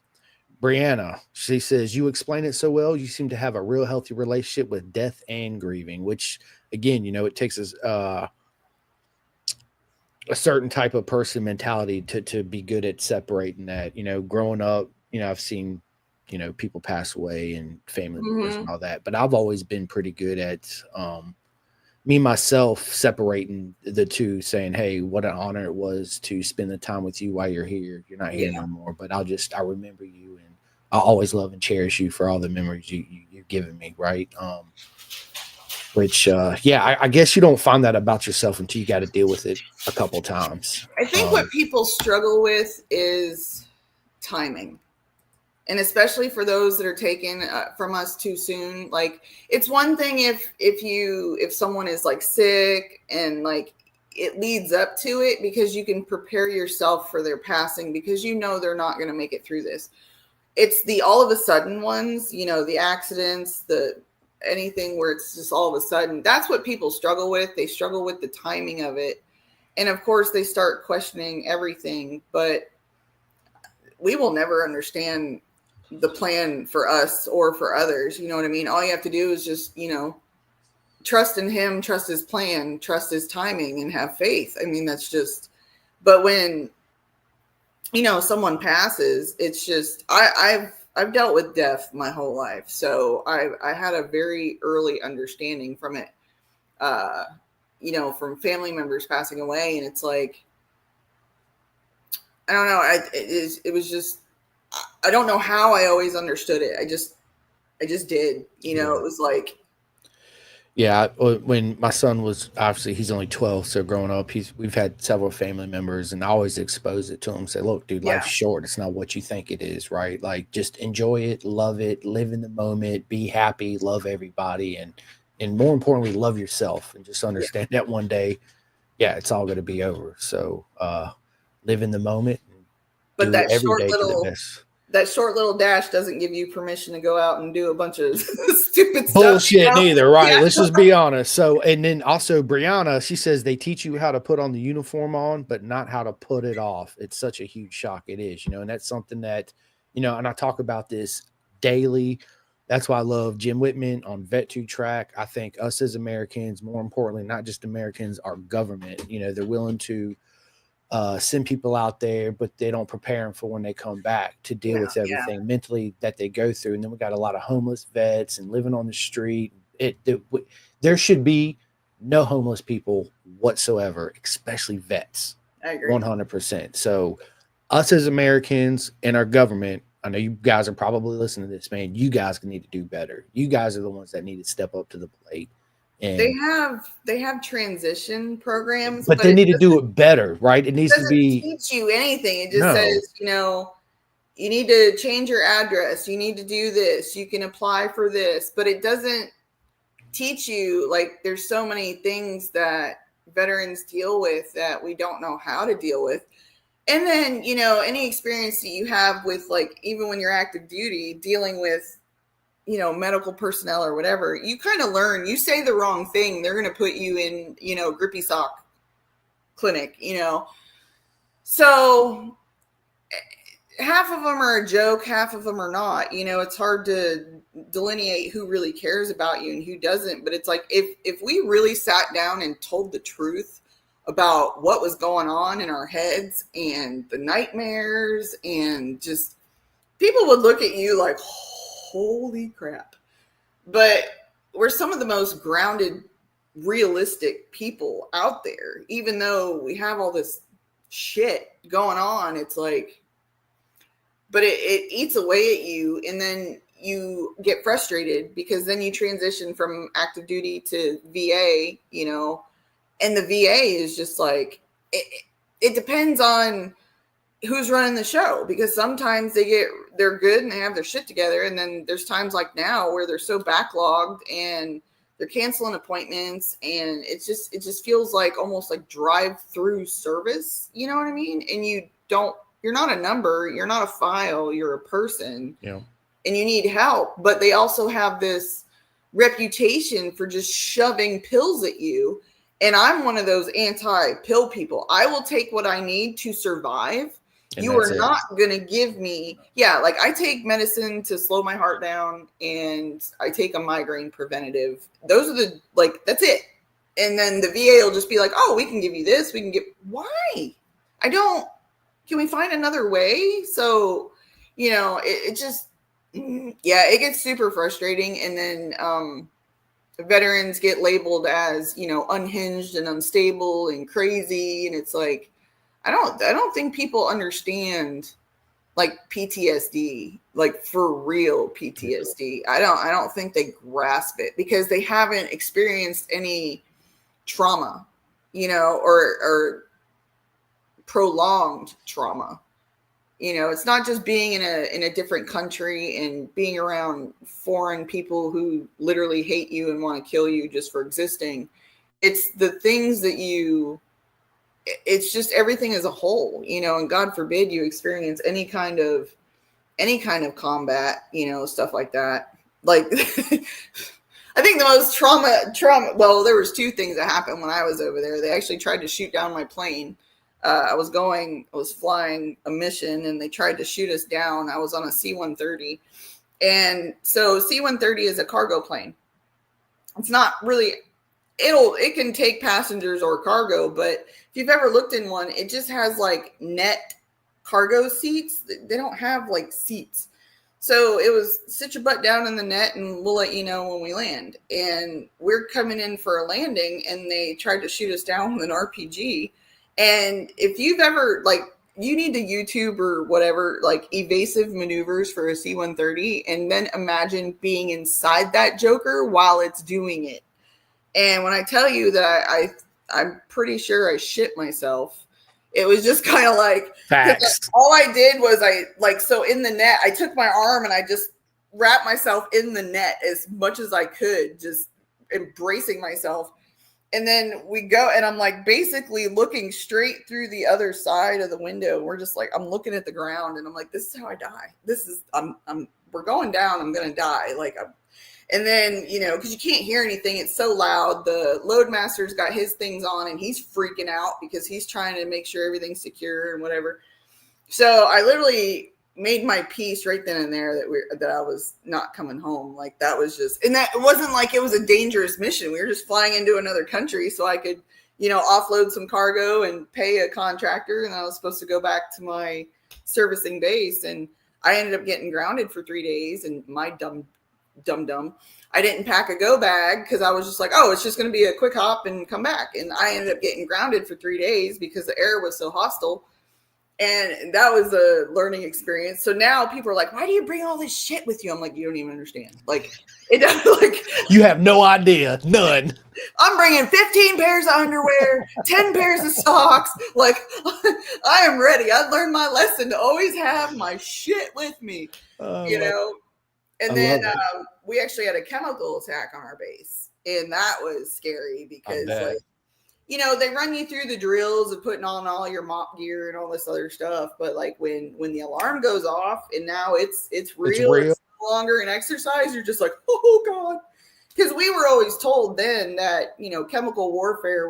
Brianna, she says, you explain it so well. You seem to have a real healthy relationship with death and grieving, which, again, it takes a certain type of person mentality to be good at separating that. Growing up, I've seen, people pass away and family members and Hmm. all that, but I've always been pretty good at me myself separating the two, saying, hey, what an honor it was to spend the time with you while you're here. You're not here Yeah. no more, but I remember you, and I'll always love and cherish you for all the memories you've given me, right? Which yeah, I guess you don't find that about yourself until you got to deal with it a couple times. I think what people struggle with is timing. And especially for those that are taken from us too soon. Like, it's one thing if someone is like sick and like it leads up to it, because you can prepare yourself for their passing because they're not going to make it through this. It's the all of a sudden ones, the accidents, the anything where it's just all of a sudden. That's what people struggle with. They struggle with the timing of it. And of course they start questioning everything, but we will never understand the plan for us or for others. You know what I mean? All you have to do is just, trust in him, trust his plan, trust his timing, and have faith. I mean, that's just, but when, someone passes, it's just, I've dealt with death my whole life. So I had a very early understanding from it, uh, from family members passing away. And it's like, I don't know. It was just, I don't know how I always understood it. I just did. Yeah. It was like, Yeah, when my son was, obviously he's only 12, so growing up, we've had several family members, and I always expose it to him. Say, look, dude, life's yeah, short. It's not what you think it is, right? Like, just enjoy it, love it, live in the moment, be happy, love everybody, and more importantly, love yourself, and just yeah. understand that one day, yeah, it's all going to be over. So, live in the moment, and But do every day to the best. that short little dash doesn't give you permission to go out and do a bunch of stupid stuff. Bullshit neither, right? Yeah. Let's just be honest. So, and then also Brianna, she says they teach you how to put on the uniform on, but not how to put it off. It's such a huge shock. It is, and that's something that, and I talk about this daily. That's why I love Jim Whitman on Vet2 Track. I think us as Americans, more importantly, not just Americans, our government, they're willing to send people out there, but they don't prepare them for when they come back to deal Yeah, with yeah, everything mentally that they go through. And then we got a lot of homeless vets and living on the street. There should be no homeless people whatsoever, especially vets. I agree. 100%. So, us as Americans and our government, I know you guys are probably listening to this, man. You guys need to do better. You guys are the ones that need to step up to the plate. They And have transition programs, but but they it need to do it better, right? It needs to doesn't be teach you anything. It just no. says, you need to change your address. You need to do this. You can apply for this, but it doesn't teach you, like, there's so many things that veterans deal with that we don't know how to deal with. And then, any experience that you have with, like, even when you're active duty dealing with, medical personnel or whatever, you kind of learn. You say the wrong thing, they're going to put you in, grippy sock clinic, So half of them are a joke, half of them are not. It's hard to delineate who really cares about you and who doesn't. But it's like, if we really sat down and told the truth about what was going on in our heads and the nightmares, and just, people would look at you like, holy crap. But we're some of the most grounded, realistic people out there. Even though we have all this shit going on, it's like, but it eats away at you, and then you get frustrated because then you transition from active duty to VA, And the VA is just like, it depends on who's running the show, because sometimes they're good and they have their shit together, and then there's times like now where they're so backlogged and they're canceling appointments, and it just feels like almost like drive-through service, you know what I mean? And you're not a number, you're not a file, you're a person. Yeah. And you need help, but they also have this reputation for just shoving pills at you. And I'm one of those anti-pill people. I will take what I need to survive. And you are not going to give me, like I take medicine to slow my heart down, and I take a migraine preventative. Those are that's it. And then the VA will just be like, oh, we can give you this. We can get, why? Can we find another way? So, it just, it gets super frustrating. And then veterans get labeled as, unhinged and unstable and crazy. And it's like, I don't think people understand like PTSD, like for real PTSD. I don't think they grasp it because they haven't experienced any trauma, or prolonged trauma. It's not just being in a different country and being around foreign people who literally hate you and want to kill you just for existing. It's the things that it's just everything as a whole, and God forbid you experience any kind of combat, stuff like that. Like, I think the most trauma, well, there was two things that happened when I was over there. They actually tried to shoot down my plane. I was flying a mission, and they tried to shoot us down. I was on a C-130. And so C-130 is a cargo plane. It's not really, it can take passengers or cargo, but if you've ever looked in one, it just has like net cargo seats. They don't have like seats. So it was sit your butt down in the net and we'll let you know when we land. And we're coming in for a landing, and they tried to shoot us down with an RPG. And if you've ever, you need to YouTube or whatever, evasive maneuvers for a C-130, and then imagine being inside that joker while it's doing it. And when I tell you that I'm pretty sure I shit myself, it was just kind of like, facts. All I did was so in the net, I took my arm and I just wrapped myself in the net as much as I could, just embracing myself. And then we go, and I'm like basically looking straight through the other side of the window. We're just like, I'm looking at the ground, and I'm like, this is how I die. We're going down. I'm going to die. And then, because you can't hear anything. It's so loud. The loadmaster's got his things on, and he's freaking out because he's trying to make sure everything's secure and whatever. So I literally made my peace right then and there that I was not coming home. That was just, and that it wasn't like it was a dangerous mission. We were just flying into another country so I could, offload some cargo and pay a contractor. And I was supposed to go back to my servicing base. And I ended up getting grounded for 3 days. And my dumb, I didn't pack a go bag because I was just like, oh, it's just going to be a quick hop and come back. And I ended up getting grounded for 3 days because the air was so hostile. And that was a learning experience. So now people are like, why do you bring all this shit with you? I'm like, you don't even understand. You have no idea. None. I'm bringing 15 pairs of underwear, 10 pairs of socks. I am ready. I learned my lesson to always have my shit with me, And then we actually had a chemical attack on our base. And that was scary because they run you through the drills of putting on all your mop gear and all this other stuff. But when the alarm goes off and now it's real, it's no longer an exercise, you're just like, oh God. Because we were always told then that, chemical warfare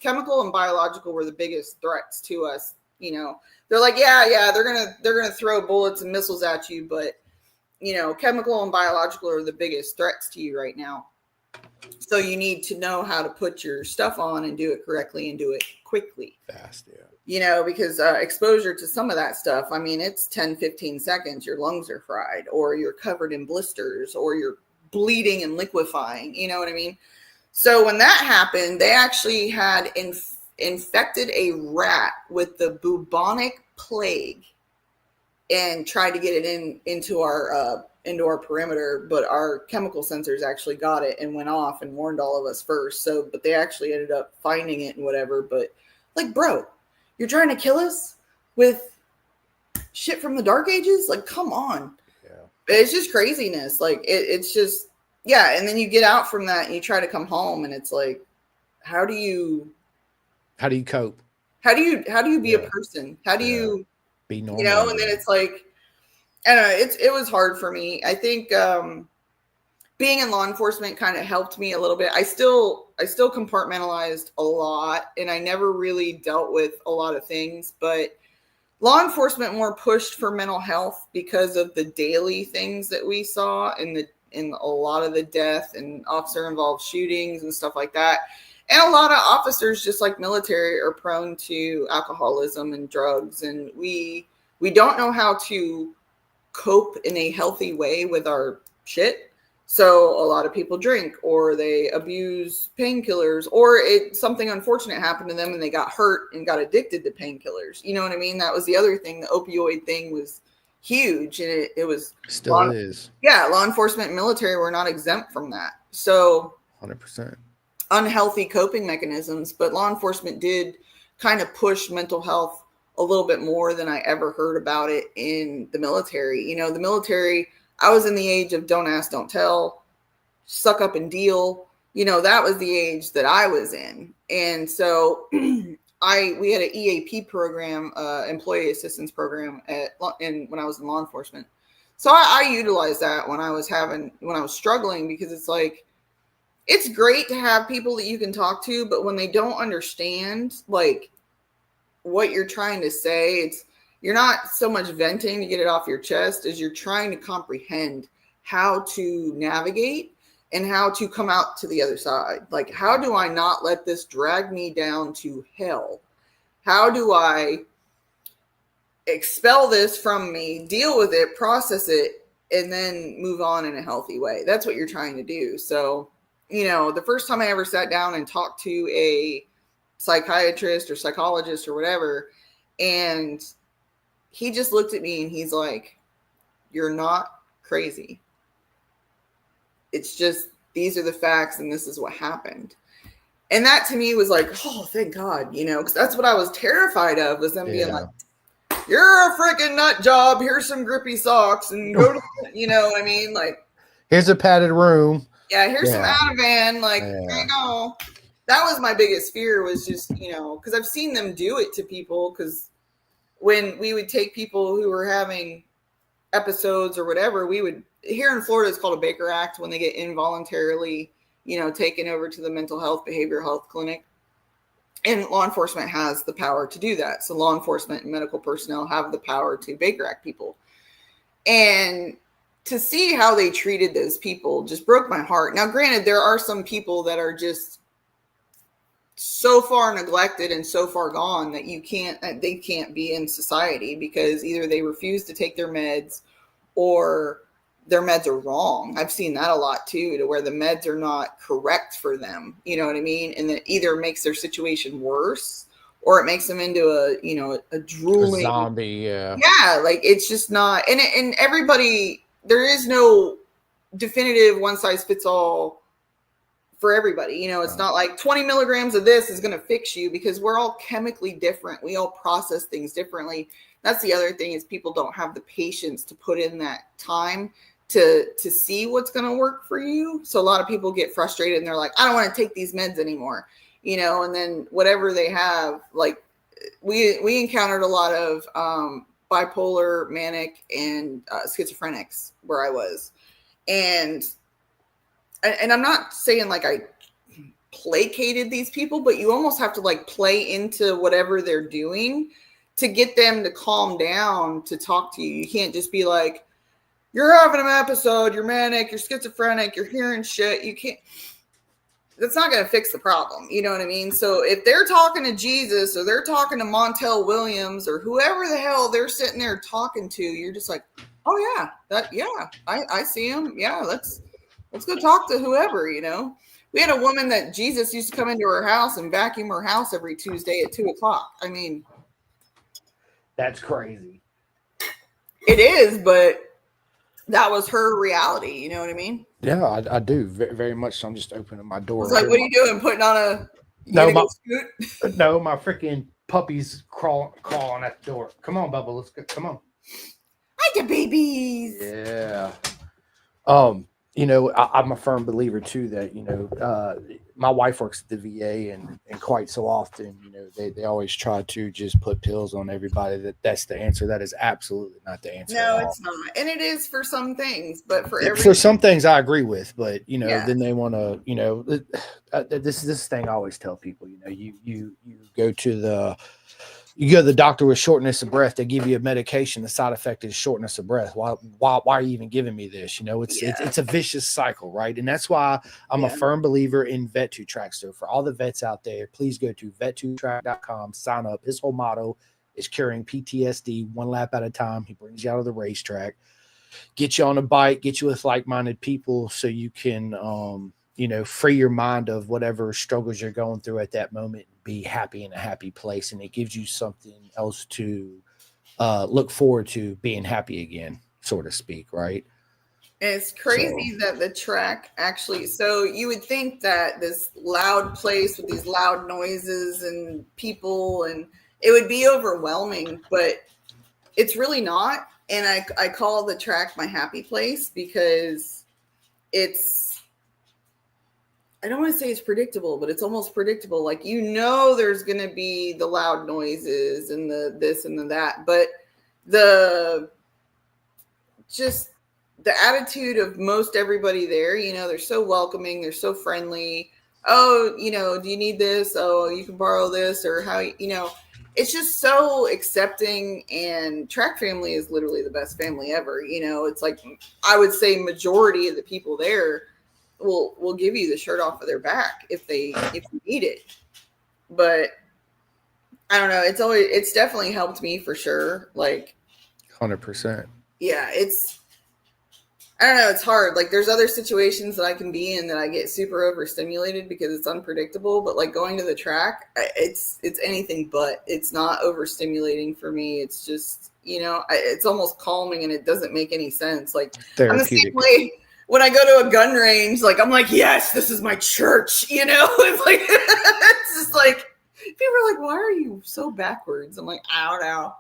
chemical and biological were the biggest threats to us. They're like, yeah, they're going to throw bullets and missiles at you. But, chemical and biological are the biggest threats to you right now. So you need to know how to put your stuff on and do it correctly and do it quickly. Fast, yeah. Because exposure to some of that stuff, it's 10, 15 seconds. Your lungs are fried, or you're covered in blisters, or you're bleeding and liquefying. You know what I mean? So when that happened, they actually had infected a rat with the bubonic plague and tried to get it into our into our perimeter, but our chemical sensors actually got it and went off and warned all of us first. So, but they actually ended up finding it and whatever. But like, bro, you're trying to kill us with shit from the dark ages? Like, come on. Yeah. It's just craziness. Like it's just, yeah. And then you get out from that and you try to come home and it's like, how do you cope? How do you be a person? How do you be normal? You know, and then it's like, I don't know, it was hard for me. I think being in law enforcement kind of helped me a little bit. I still compartmentalized a lot and I never really dealt with a lot of things, but law enforcement more pushed for mental health because of the daily things that we saw in a lot of the death and officer involved shootings and stuff like that. And a lot of officers, just like military, are prone to alcoholism and drugs. And we don't know how to cope in a healthy way with our shit. So a lot of people drink or they abuse painkillers or something unfortunate happened to them and they got hurt and got addicted to painkillers. You know what I mean? That was the other thing. The opioid thing was huge and it was still is. Yeah. Law enforcement and military were not exempt from that. So 100%. Unhealthy coping mechanisms, but law enforcement did kind of push mental health a little bit more than I ever heard about it in the military. You know, the military, I was in the age of don't ask, don't tell, suck up and deal. You know, that was the age that I was in. And so we had an EAP program, employee assistance program when I was in law enforcement. So I utilized that when I was struggling because it's like, it's great to have people that you can talk to, but when they don't understand like what you're trying to say, you're not so much venting to get it off your chest as you're trying to comprehend how to navigate and how to come out to the other side. Like, how do I not let this drag me down to hell? How do I expel this from me, deal with it, process it, and then move on in a healthy way? That's what you're trying to do. So, you know, the first time I ever sat down and talked to a psychiatrist or psychologist or whatever, and he just looked at me and he's like, you're not crazy. It's just, these are the facts and this is what happened. And that to me was like, oh, thank God, you know, because that's what I was terrified of, was them being like, you're a freaking nut job. Here's some grippy socks and go to, you know what I mean? Like, here's a padded room. Yeah, here's some Ativan. Like, there you go. That was my biggest fear, was just, you know, because I've seen them do it to people. Because when we would take people who were having episodes or whatever, we would, here in Florida, it's called a Baker Act, when they get involuntarily, you know, taken over to the mental health, behavioral health clinic. And law enforcement has the power to do that. So law enforcement and medical personnel have the power to Baker Act people. And to see how they treated those people just broke my heart. Now, granted, there are some people that are just so far neglected and so far gone that they can't be in society because either they refuse to take their meds or their meds are wrong. I've seen that a lot too, to where the meds are not correct for them. You know what I mean? And that either makes their situation worse or it makes them into a drooling zombie. Yeah. Yeah. Like, it's just not, and everybody, there is no definitive one size fits all for everybody. You know, it's not like 20 milligrams of this is going to fix you, because we're all chemically different. We all process things differently. That's the other thing, is people don't have the patience to put in that time to see what's going to work for you. So a lot of people get frustrated and they're like, I don't want to take these meds anymore, you know, and then whatever they have, like we encountered a lot of bipolar, manic, and schizophrenics where I was. And I'm not saying like I placated these people, but you almost have to like play into whatever they're doing to get them to calm down, to talk to you. You can't just be like, you're having an episode, you're manic, you're schizophrenic, you're hearing shit. You can't, that's not going to fix the problem. You know what I mean? So if they're talking to Jesus or they're talking to Montel Williams or whoever the hell they're sitting there talking to, you're just like, oh yeah, I see him. Yeah. Let's go talk to whoever, you know. We had a woman that Jesus used to come into her house and vacuum her house every Tuesday at 2:00. I mean, that's crazy. It is, but that was her reality. You know what I mean? Yeah, I do very, very much. So I'm just opening my I was door like, here. what are you doing? Putting on a, you No, gonna go my scoot? no, my freaking puppy's crawling at the door. Come on, Bubba, let's go. Come on. Hi, the babies. Yeah. Um, I'm a firm believer too that my wife works at the VA, and quite so often, they always try to just put pills on everybody. That's the answer. That is absolutely not the answer at No, all. it's not. And it is for some things, but for For everything, some things, I agree with, but yeah, then they want to, this thing I always tell people, you go to the doctor with shortness of breath. They give you a medication. The side effect is shortness of breath. Why are you even giving me this? yeah, It's a vicious cycle, right? And that's why I'm a yeah. firm believer in Vet2Track. So for all the vets out there, please go to vet2track.com, sign up. His whole motto is curing PTSD one lap at a time. He brings you out of the racetrack, get you on a bike, get you with like-minded people so you can free your mind of whatever struggles you're going through at that moment and be happy in a happy place. And it gives you something else to look forward to being happy again, so to speak, right? And it's So crazy that the track actually, so you would think that this loud place with these loud noises and people, and it would be overwhelming, but it's really not. And I call the track my happy place because it's, I don't want to say it's predictable, but it's almost predictable. Like, there's going to be the loud noises and the this and the that, but the just the attitude of most everybody there, they're so welcoming, they're so friendly. Oh, do you need this? Oh, you can borrow this, or how, it's just so accepting. And track family is literally the best family ever. It's like, I would say majority of the people there will give you the shirt off of their back if you need it. But I don't know, it's definitely helped me for sure. Like, 100%. yeah, I don't know, it's hard. Like, there's other situations that I can be in that I get super overstimulated because it's unpredictable, but like going to the track, it's anything but. It's not overstimulating for me. It's just, it's almost calming, and it doesn't make any sense. Like, I'm the same Therapeutic. way when I go to a gun range. Like, I'm like, yes, this is my church. It's like it's just like, people are like, why are you so backwards? I'm like, I don't know.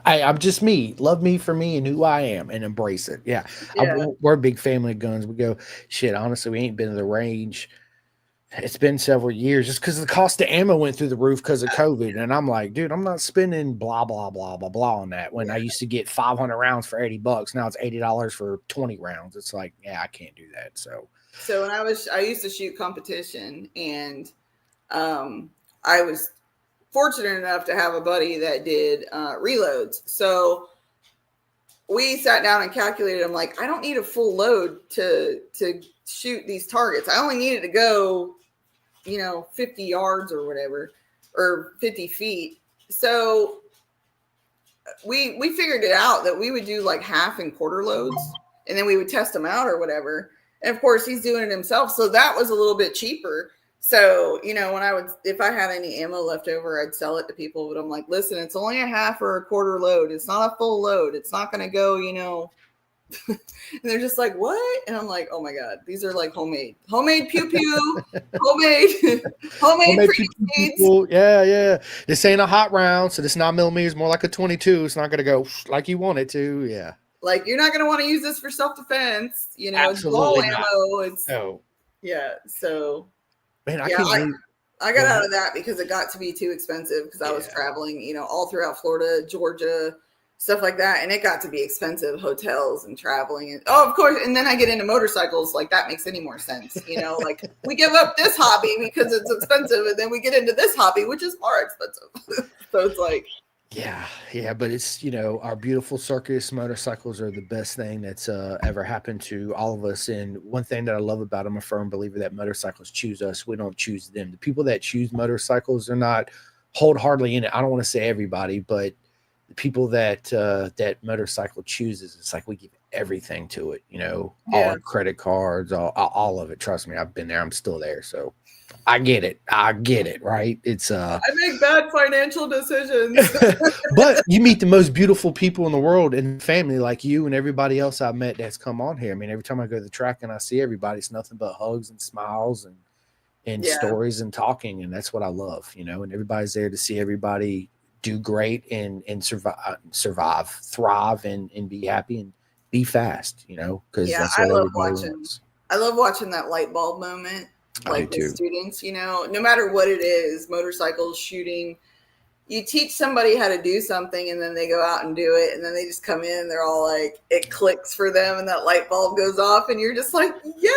I'm just me. Love me for me and who I am, and embrace it. Yeah, Yeah. we're a big family of guns. We go shit. Honestly, we ain't been to the range. It's been several years just because the cost of ammo went through the roof because of COVID. And I'm like, dude, I'm not spending blah, blah, blah, blah, blah on that. When I used to get 500 rounds for $80, now it's $80 for 20 rounds. It's like, yeah, I can't do that. So when I used to shoot competition, and I was fortunate enough to have a buddy that did reloads. So we sat down and calculated. I'm like, I don't need a full load to shoot these targets. I only needed to go, 50 yards or whatever, or 50 feet. So we figured it out that we would do like half and quarter loads, and then we would test them out or whatever. And of course, he's doing it himself, so that was a little bit cheaper. So, if I had any ammo left over, I'd sell it to people. But I'm like, listen, it's only a half or a quarter load. It's not a full load. It's not going to go, And they're just like, what? And I'm like, oh my God, these are like homemade pew pew, homemade, homemade Homemade pre-seeds. people, yeah. This ain't a hot round, so this 9mm is more like a 22. It's not going to go like you want it to. Yeah, Like, you're not going to want to use this for self-defense. It's ball absolutely not. ammo. It's, No, yeah. So, man, I yeah, can't believe. I Go got out ahead. of that because it got to be too expensive because I was Yeah, traveling, all throughout Florida, Georgia, stuff like that. And it got to be expensive, hotels and traveling. And, oh, of course. And then I get into motorcycles. Like, that makes any more sense. Like, we give up this hobby because it's expensive. And then we get into this hobby, which is more expensive. So it's like, yeah, but it's our beautiful circus motorcycles are the best thing that's ever happened to all of us. And one thing that I love about, I'm a firm believer that motorcycles choose us. We don't choose them. The people that choose motorcycles are not hold hardly in it. I don't want to say everybody, but the people that motorcycle chooses, it's like we give everything to it. All yeah. our credit cards, all of it. Trust me, I've been there. I'm still there. So I get it. I get it. Right. It's I make bad financial decisions. but you meet the most beautiful people in the world and family like you and everybody else I've met that's come on here. I mean, every time I go to the track and I see everybody, it's nothing but hugs and smiles and Yeah. stories and talking. And that's what I love, you know, and everybody's there to see everybody do great and survive, thrive and be happy and be fast, you know, because Yeah, that's I what love everybody watching. wants. I love watching that light bulb moment, I do like with too. students. You know, no matter what it is, motorcycles, shooting. You teach somebody how to do something, and then they go out and do it, and then they just come in, and they're all like, it clicks for them, and that light bulb goes off, and you're just like, yes.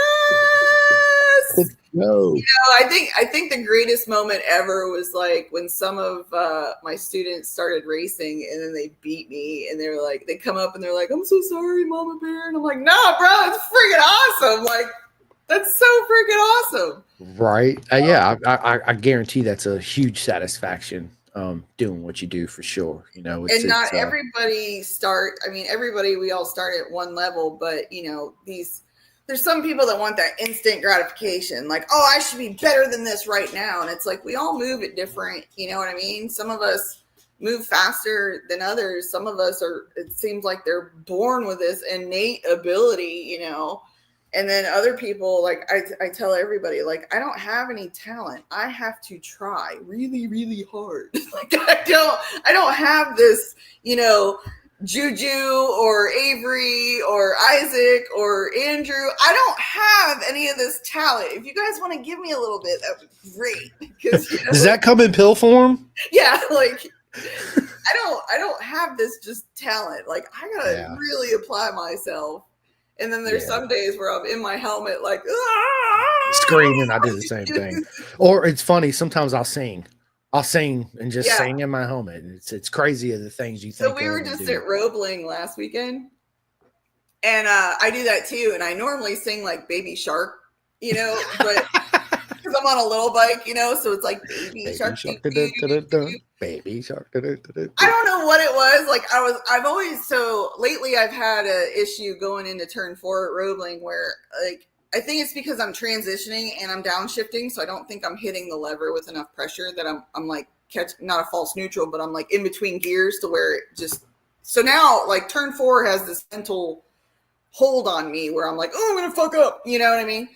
No. I think the greatest moment ever was like when some of my students started racing and then they beat me and they were like, they come up and they're like, I'm so sorry, Mama Bear. And I'm like, nah, bro, it's freaking awesome. Like, that's so freaking awesome. Right. Yeah, I guarantee that's a huge satisfaction doing what you do for sure. You know, And not it's everybody everybody, we all start at one level, but you know, there's some people that want that instant gratification, like, oh, I should be better than this right now. And it's like, we all move at different, you know what I mean? Some of us move faster than others. Some of us it seems like they're born with this innate ability, you know? And then other people, like I tell everybody, like, I don't have any talent. I have to try really, really hard. Like, I don't have this, you know, Juju or Avery or Isaac or Andrew. I don't have any of this talent. If you guys want to give me a little bit, that would be great. Because, you know, does that come in pill form? yeah, like I don't have this just talent. Like, I gotta Yeah. really apply myself. And then there's Yeah. some days where I'm in my helmet, like Screaming. I do the same thing. Or it's funny. Sometimes I'll sing and just sing in my helmet. It's crazy of the things you think. So we were just at Roebling last weekend, and I do that too. And I normally sing like Baby Shark, you know, but because I'm on a little bike, you know, so it's like Baby Shark. Baby Shark. I don't know what it was. Like, I've always, so lately I've had an issue going into turn 4 at Roebling where, like, I think it's because I'm transitioning and I'm downshifting. So I don't think I'm hitting the lever with enough pressure that I'm like not a false neutral, but I'm like in between gears to where it just, so now like turn 4 has this mental hold on me where I'm like, oh, I'm going to fuck up. You know what I mean?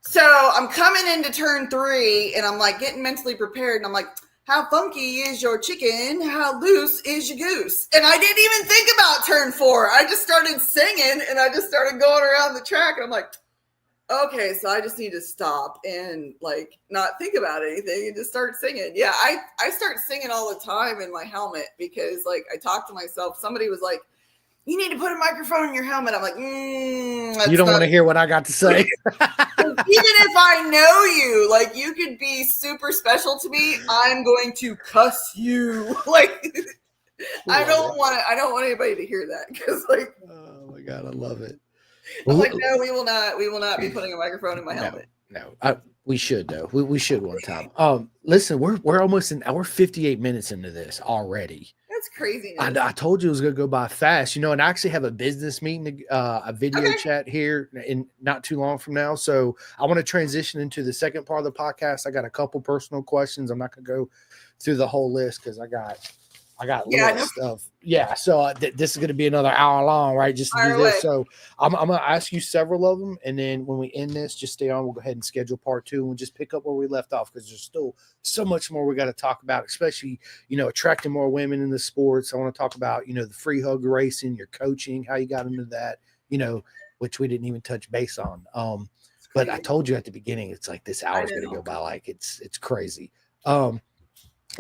So I'm coming into turn 3 and I'm like getting mentally prepared. And I'm like, how funky is your chicken? How loose is your goose? And I didn't even think about turn 4. I just started singing and I just started going around the track. And I'm like, okay, so I just need to stop and like not think about anything and just start singing. Yeah, I start singing all the time in my helmet because like I talk to myself. Somebody was like, you need to put a microphone in your helmet. I'm like, you don't want to hear what I got to say. Even if I know you, like you could be super special to me, I'm going to cuss you. Like I don't want anybody to hear that because like, oh my God, I love it. I'm like, no, we will not be putting a microphone in my helmet. No, we should though. We should one time. Listen, we're almost an hour 58 minutes into this already. That's crazy. I told you it was going to go by fast, you know, and I actually have a business meeting, a video chat here in not too long from now. So I want to transition into the second part of the podcast. I got a couple personal questions. I'm not going to go through the whole list because I got stuff. Yeah. So this is going to be another hour long, right? Just to do this. So I'm going to ask you several of them. And then when we end this, just stay on. We'll go ahead and schedule part 2 and we'll just pick up where we left off because there's still so much more we got to talk about, especially, you know, attracting more women in the sports. I want to talk about, you know, the free hug racing, your coaching, how you got into that, you know, which we didn't even touch base on. But I told you at the beginning, it's like this hour is going to go by like it's crazy.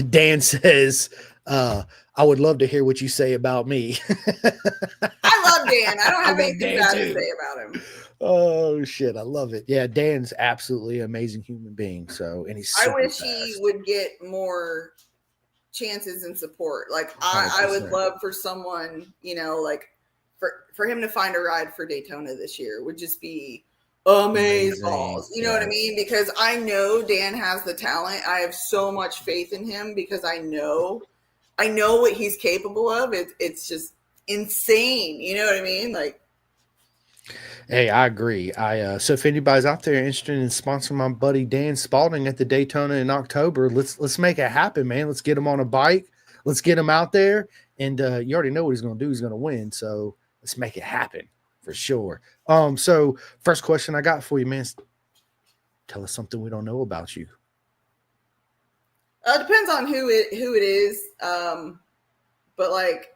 Dan says, I would love to hear what you say about me. I love Dan. I don't have anything bad to say about him. Oh shit, I love it. Yeah, Dan's absolutely an amazing human being. So, and he's I wish he would get more chances and support. Like I would love for someone, you know, like for him to find a ride for Daytona this year would just be amazing. You know what I mean? Because I know Dan has the talent. I have so much faith in him because I know what he's capable of. It's just insane. You know what I mean? Like, Hey, I agree. So if anybody's out there interested in sponsoring my buddy Dan Spalding at the Daytona in October, let's make it happen, man. Let's get him on a bike. Let's get him out there, and you already know what he's going to do. He's going to win. So let's make it happen for sure. So first question I got for you, man. Tell us something we don't know about you. It depends on who it is. But like,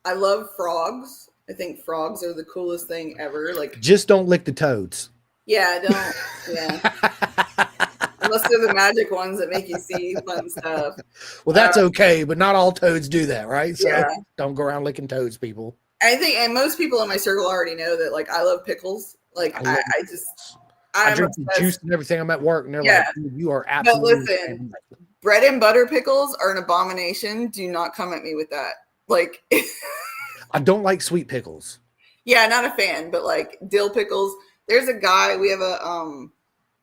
I love frogs. I think frogs are the coolest thing ever. Like, Just don't lick the toads. yeah, don't. Yeah, unless they're the magic ones that make you see fun stuff. Well, that's okay, but not all toads do that, right? So Yeah, don't go around licking toads, people. I think, and most people in my circle already know that. Like, I love pickles. Like, I, love, I I'm drink the juice obsessed. and everything. I'm at work, and they're Yeah, like, "Dude, you are but absolutely." listen, bread and butter pickles are an abomination. Do not come at me with that. Like, I don't like sweet pickles. yeah, not a fan, but like dill pickles. There's a guy, we have a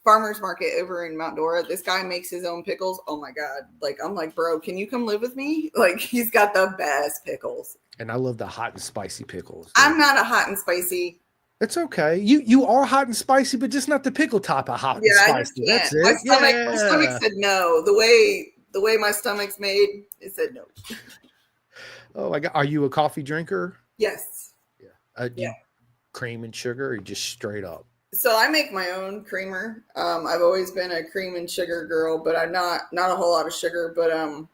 farmer's market over in Mount Dora. This guy makes his own pickles. Oh my God. Like, I'm like, bro, can you come live with me? Like, he's got the best pickles. And I love the hot and spicy pickles. I'm not a hot and spicy. It's okay. You are hot and spicy, but just not the pickle type of hot Yeah, and I just spicy. can't. That's it. My stomach said no. The way my stomach's made, it said no. Oh my God. Are you a coffee drinker? Yes. Yeah. Do you cream and sugar, or just straight up? So I make my own creamer. I've always been a cream and sugar girl, but I'm not a whole lot of sugar. But I'm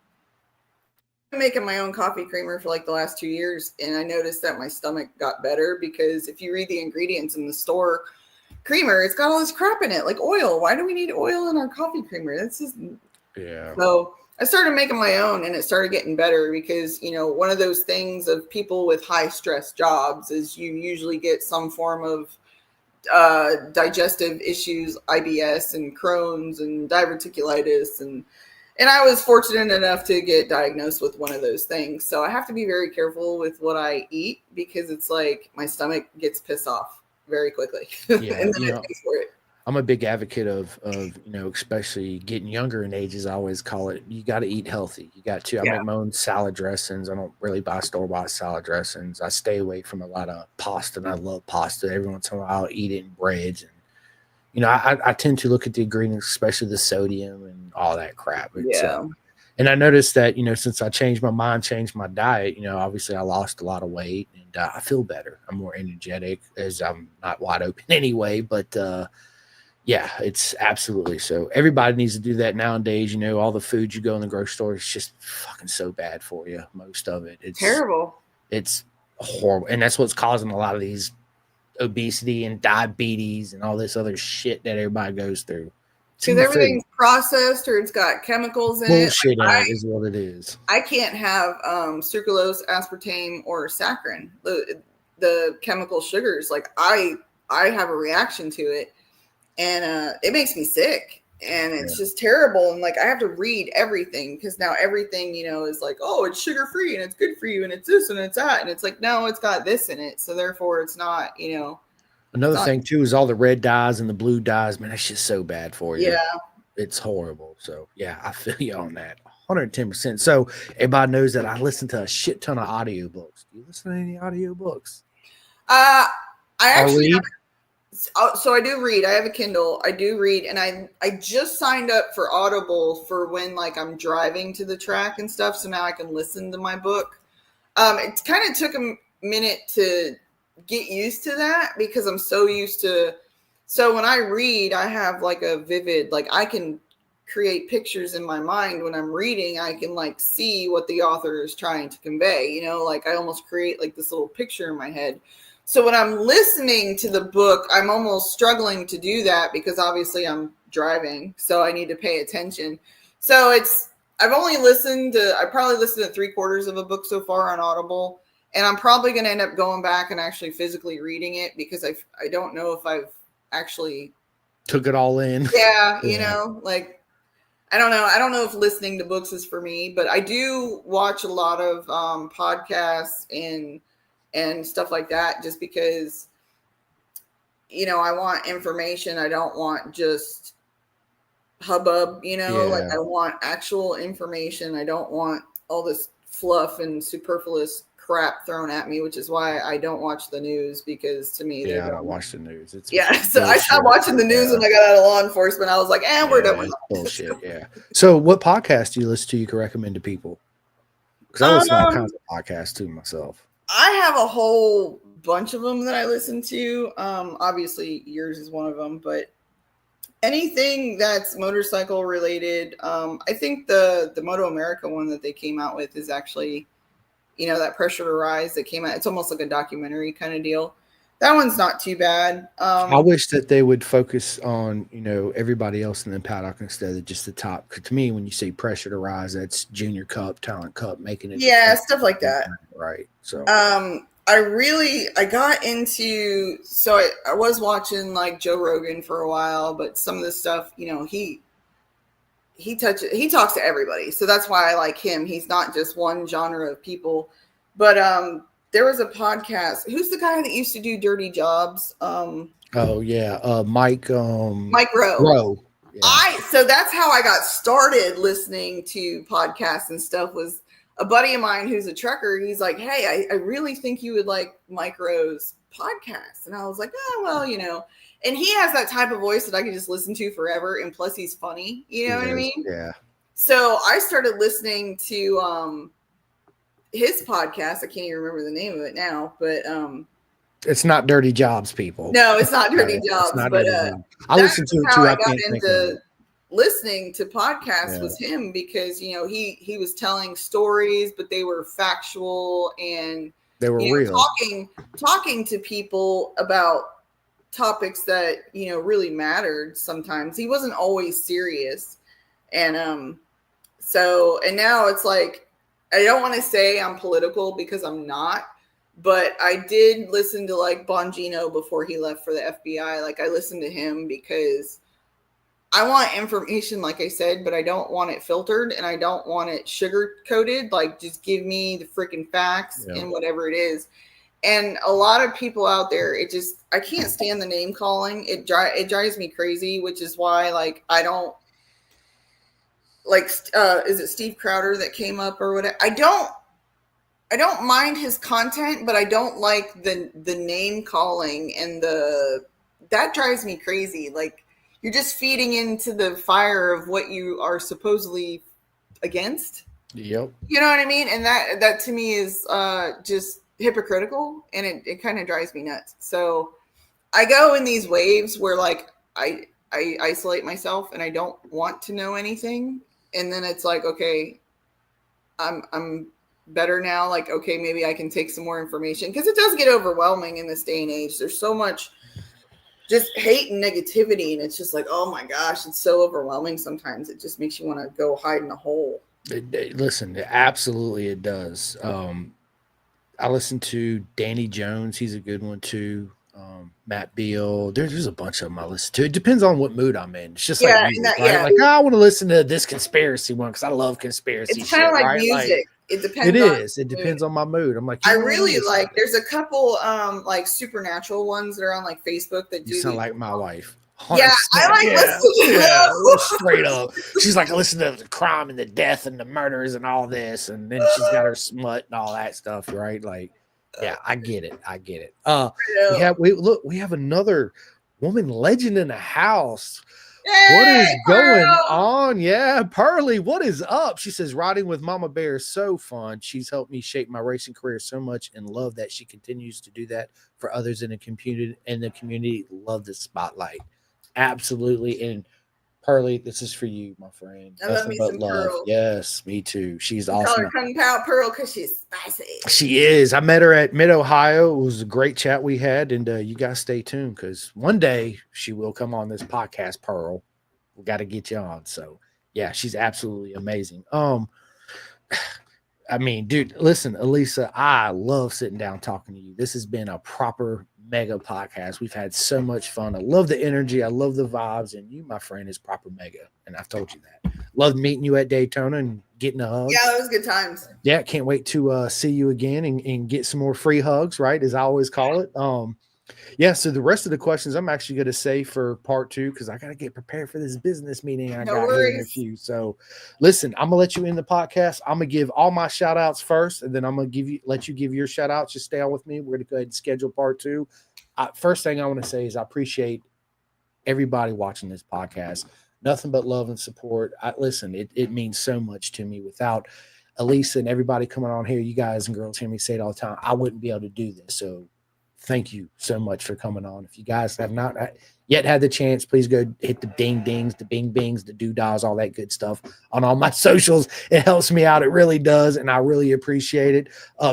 making my own coffee creamer for like the last 2 years, and I noticed that my stomach got better because if you read the ingredients in the store creamer, it's got all this crap in it, like oil. Why do we need oil in our coffee creamer? That's just So I started making my own, and it started getting better because, you know, one of those things of people with high stress jobs is you usually get some form of digestive issues, IBS and Crohn's and diverticulitis, and I was fortunate enough to get diagnosed with one of those things. So I have to be very careful with what I eat because it's like my stomach gets pissed off very quickly, Yeah, and then it pays for it. I'm a big advocate of especially getting younger in ages. I always call it, you got to eat healthy. You got to. I make my own salad dressings. I don't really buy store-bought salad dressings. I stay away from a lot of pasta, and I love pasta. Every once in a while, I'll eat it in breads. And, I tend to look at the ingredients, especially the sodium and all that crap. And I noticed that, since I changed my mind, changed my diet, obviously I lost a lot of weight, and I feel better. I'm more energetic, as I'm not wide open anyway, but yeah, it's absolutely so. Everybody needs to do that nowadays. All the food you go in the grocery store is just fucking so bad for you. Most of it. It's terrible. It's horrible. And that's what's causing a lot of these obesity and diabetes and all this other shit that everybody goes through. Because everything's processed or it's got chemicals in Bullshit it is what it is. I can't have sucralose, aspartame, or saccharin. The chemical sugars. Like I have a reaction to it. And it makes me sick, and it's just terrible. And like I have to read everything because now everything is like, oh, it's sugar free and it's good for you and it's this and it's that, and it's like, no, it's got this in it, so therefore it's not. Another thing too is all the red dyes and the blue dyes. Man, that's just so bad for you. Yeah, it's horrible. So yeah, I feel you on that 110%. So everybody knows that I listen to a shit ton of audiobooks. Do you listen to any audiobooks? I actually read. So I do read. I have a Kindle. I do read, and I just signed up for Audible for when like I'm driving to the track and stuff. So now I can listen to my book. It kind of took a minute to get used to that because I'm so used to. So when I read, I have like a vivid, like I can create pictures in my mind when I'm reading. I can like see what the author is trying to convey. Like I almost create like this little picture in my head. So when I'm listening to the book, I'm almost struggling to do that because obviously I'm driving, so I need to pay attention. So I probably listened to 3/4 of a book so far on Audible, and I'm probably going to end up going back and actually physically reading it because I don't know if I've actually took it all in. Yeah, like I don't know. I don't know if listening to books is for me, but I do watch a lot of podcasts and stuff like that just because, I want information. I don't want just hubbub, like I want actual information. I don't want all this fluff and superfluous crap thrown at me, which is why I don't watch the news, because to me, Yeah, I don't watch the news. It's yeah. So I bullshit. stopped watching the news when I got out of law enforcement. I was like, we're done with It's that. bullshit. Yeah. So, what podcast do you listen to? You can recommend to people, because I listen to all kinds of podcasts too myself. I have a whole bunch of them that I listen to. Obviously, yours is one of them, but anything that's motorcycle related. I think the Moto America one that they came out with is actually, that Pressure to Rise that came out. It's almost like a documentary kind of deal. That one's not too bad. I wish that they would focus on, everybody else in the paddock instead of just the top. 'Cause to me, when you say Pressure to Rise, that's Junior Cup, Talent Cup, making it. Yeah, stuff like that. Right. So. I got into, so I was watching like Joe Rogan for a while, but some of the stuff, he talks to everybody. So that's why I like him. He's not just one genre of people. But there was a podcast. Who's the guy that used to do Dirty Jobs? Oh yeah, Mike Rowe. Rowe. Yeah. So that's how I got started listening to podcasts and stuff. Was a buddy of mine who's a trucker. He's like, hey, I really think you would like Mike Rowe's podcast. And I was like, oh, well, and he has that type of voice that I can just listen to forever. And plus he's funny. You know what I mean? Yeah. So I started listening to his podcast. I can't even remember the name of it now, but it's not Dirty Jobs, people. No, it's not Dirty Jobs. Not but Dirty Jobs. I listen to it too. I got into listening to podcasts was him, because he was telling stories, but they were factual and they were real. Talking to people about topics that really mattered. Sometimes he wasn't always serious, and so now it's like, I don't want to say I'm political because I'm not, but I did listen to like Bongino before he left for the FBI. Like I listened to him because I want information, like I said, but I don't want it filtered and I don't want it sugar coated. Like just give me the freaking facts and whatever it is. And a lot of people out there, I can't stand the name calling. It drives me crazy, which is why like I don't like, is it Steve Crowder that came up or whatever? I don't mind his content, but I don't like the name calling and that drives me crazy. Like you're just feeding into the fire of what you are supposedly against. Yep. You know what I mean? And that to me is just hypocritical, and it kind of drives me nuts. So I go in these waves where like I isolate myself and I don't want to know anything. And then it's like, okay, I'm better now. Like, okay, maybe I can take some more information, because it does get overwhelming in this day and age. There's so much just hate and negativity. And it's just like, oh my gosh, it's so overwhelming. Sometimes it just makes you want to go hide in a hole. Listen, absolutely it does. I listen to Danny Jones. He's a good one too. Matt Beal. There's a bunch of them I listen to. It depends on what mood I'm in. It's just like music, right? Like I want to listen to this conspiracy one because I love conspiracy. It's kind of like music. Like, it depends. It is. It depends on my mood. I'm like, I really like. There's a couple like supernatural ones that are on like Facebook that do. You sound like my wife. 100%. Yeah, I like listening to them. Straight up. She's like, I listen to the crime and the death and the murders and all this, and then she's got her smut and all that stuff, right? Like, yeah, I get it. We have another woman legend in the house. Hey, what is going on? Yeah, Pearly, what is up? She says, riding with Mama Bear is so fun. She's helped me shape my racing career so much, and love that she continues to do that for others in the community. Love the spotlight. Absolutely. And Pearly, this is for you, my friend. I love me some Pearl. Yes, me too. She's awesome. Call her Kung Pao Pearl because she's spicy. She is. I met her at Mid-Ohio. It was a great chat we had, and you guys stay tuned because one day she will come on this podcast, Pearl. We got to get you on. So, yeah, she's absolutely amazing. I mean, dude, listen, Alisa, I love sitting down talking to you. This has been a proper mega podcast. We've had so much fun. I love the energy. I love the vibes. And you, my friend, is proper mega. And I've told you that. Loved meeting you at Daytona and getting a hug. Yeah, that was good times. Yeah, can't wait to see you again and get some more free hugs, right? As I always call it. Yeah, so the rest of the questions I'm actually going to say for part two because I got to get prepared for this business meeting I No got here in a worries. few. So, listen, I'm gonna let you in the podcast. I'm gonna give all my shout outs first, and then I'm gonna let you give your shout outs. Just stay on with me. We're gonna go ahead and schedule part two. First thing I want to say is I appreciate everybody watching this podcast. Nothing but love and support. Listen, it means so much to me. Without Alisa and everybody coming on here, you guys and girls hear me say it all the time. I wouldn't be able to do this. So thank you so much for coming on. If you guys have not yet had the chance, please go hit the ding dings, the bing bings, the doodahs, all that good stuff on all my socials. It helps me out. It really does. And I really appreciate it.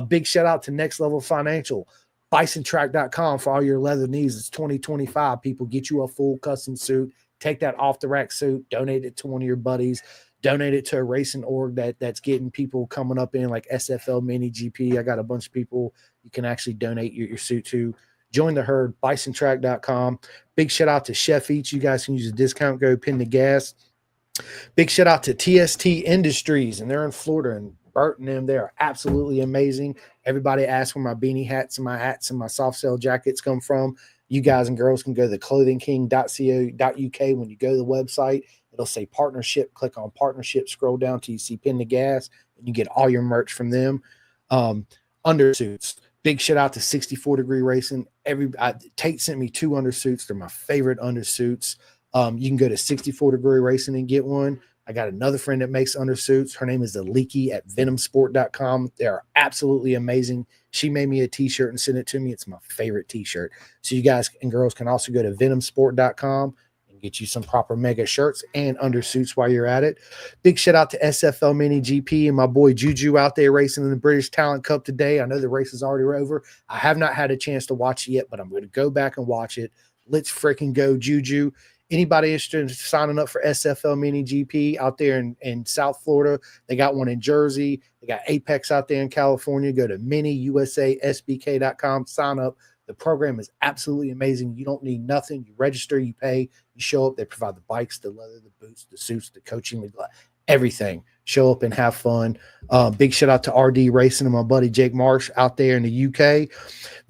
Big shout out to Next Level Financial. Bisontrack.com for all your leather needs. It's 2025. People, get you a full custom suit. Take that off the rack suit, donate it to one of your buddies, donate it to a racing org that's getting people coming up in like SFL Mini GP. I got a bunch of people you can actually donate your suit to. Join the herd, bisontrack.com. Big shout out to Chef Eats. You guys can use a discount code Pin the Gas. Big shout out to TST Industries, and they're in Florida, and Bert and them, they are absolutely amazing. Everybody asks where my beanie hats and my soft shell jackets come from. You guys and girls can go to clothingking.co.uk. When you go to the website, it'll say partnership. Click on partnership, scroll down till you see Pin the Gas, and you get all your merch from them. Undersuits. Big shout out to 64 Degree Racing. Tate sent me 2 undersuits. They're my favorite undersuits. You can go to 64 Degree Racing and get one. I got another friend that makes undersuits. Her name is Aliki at venomsport.com. They are absolutely amazing. She made me a t-shirt and sent it to me. It's my favorite t-shirt. So you guys and girls can also go to venomsport.com and get you some proper mega shirts and undersuits while you're at it. Big shout out to SFL Mini GP and my boy Juju out there racing in the British Talent Cup today. I know the race is already over. I have not had a chance to watch it yet, but I'm going to go back and watch it. Let's freaking go, Juju. Anybody interested in signing up for SFL Mini GP out there in South Florida? They got one in Jersey. They got Apex out there in California. Go to miniusasbk.com, sign up. The program is absolutely amazing. You don't need nothing. You register, you pay, you show up. They provide the bikes, the leather, the boots, the suits, the coaching, the everything. Show up and have fun. Big shout out to RD Racing and my buddy Jake Marsh out there in the UK.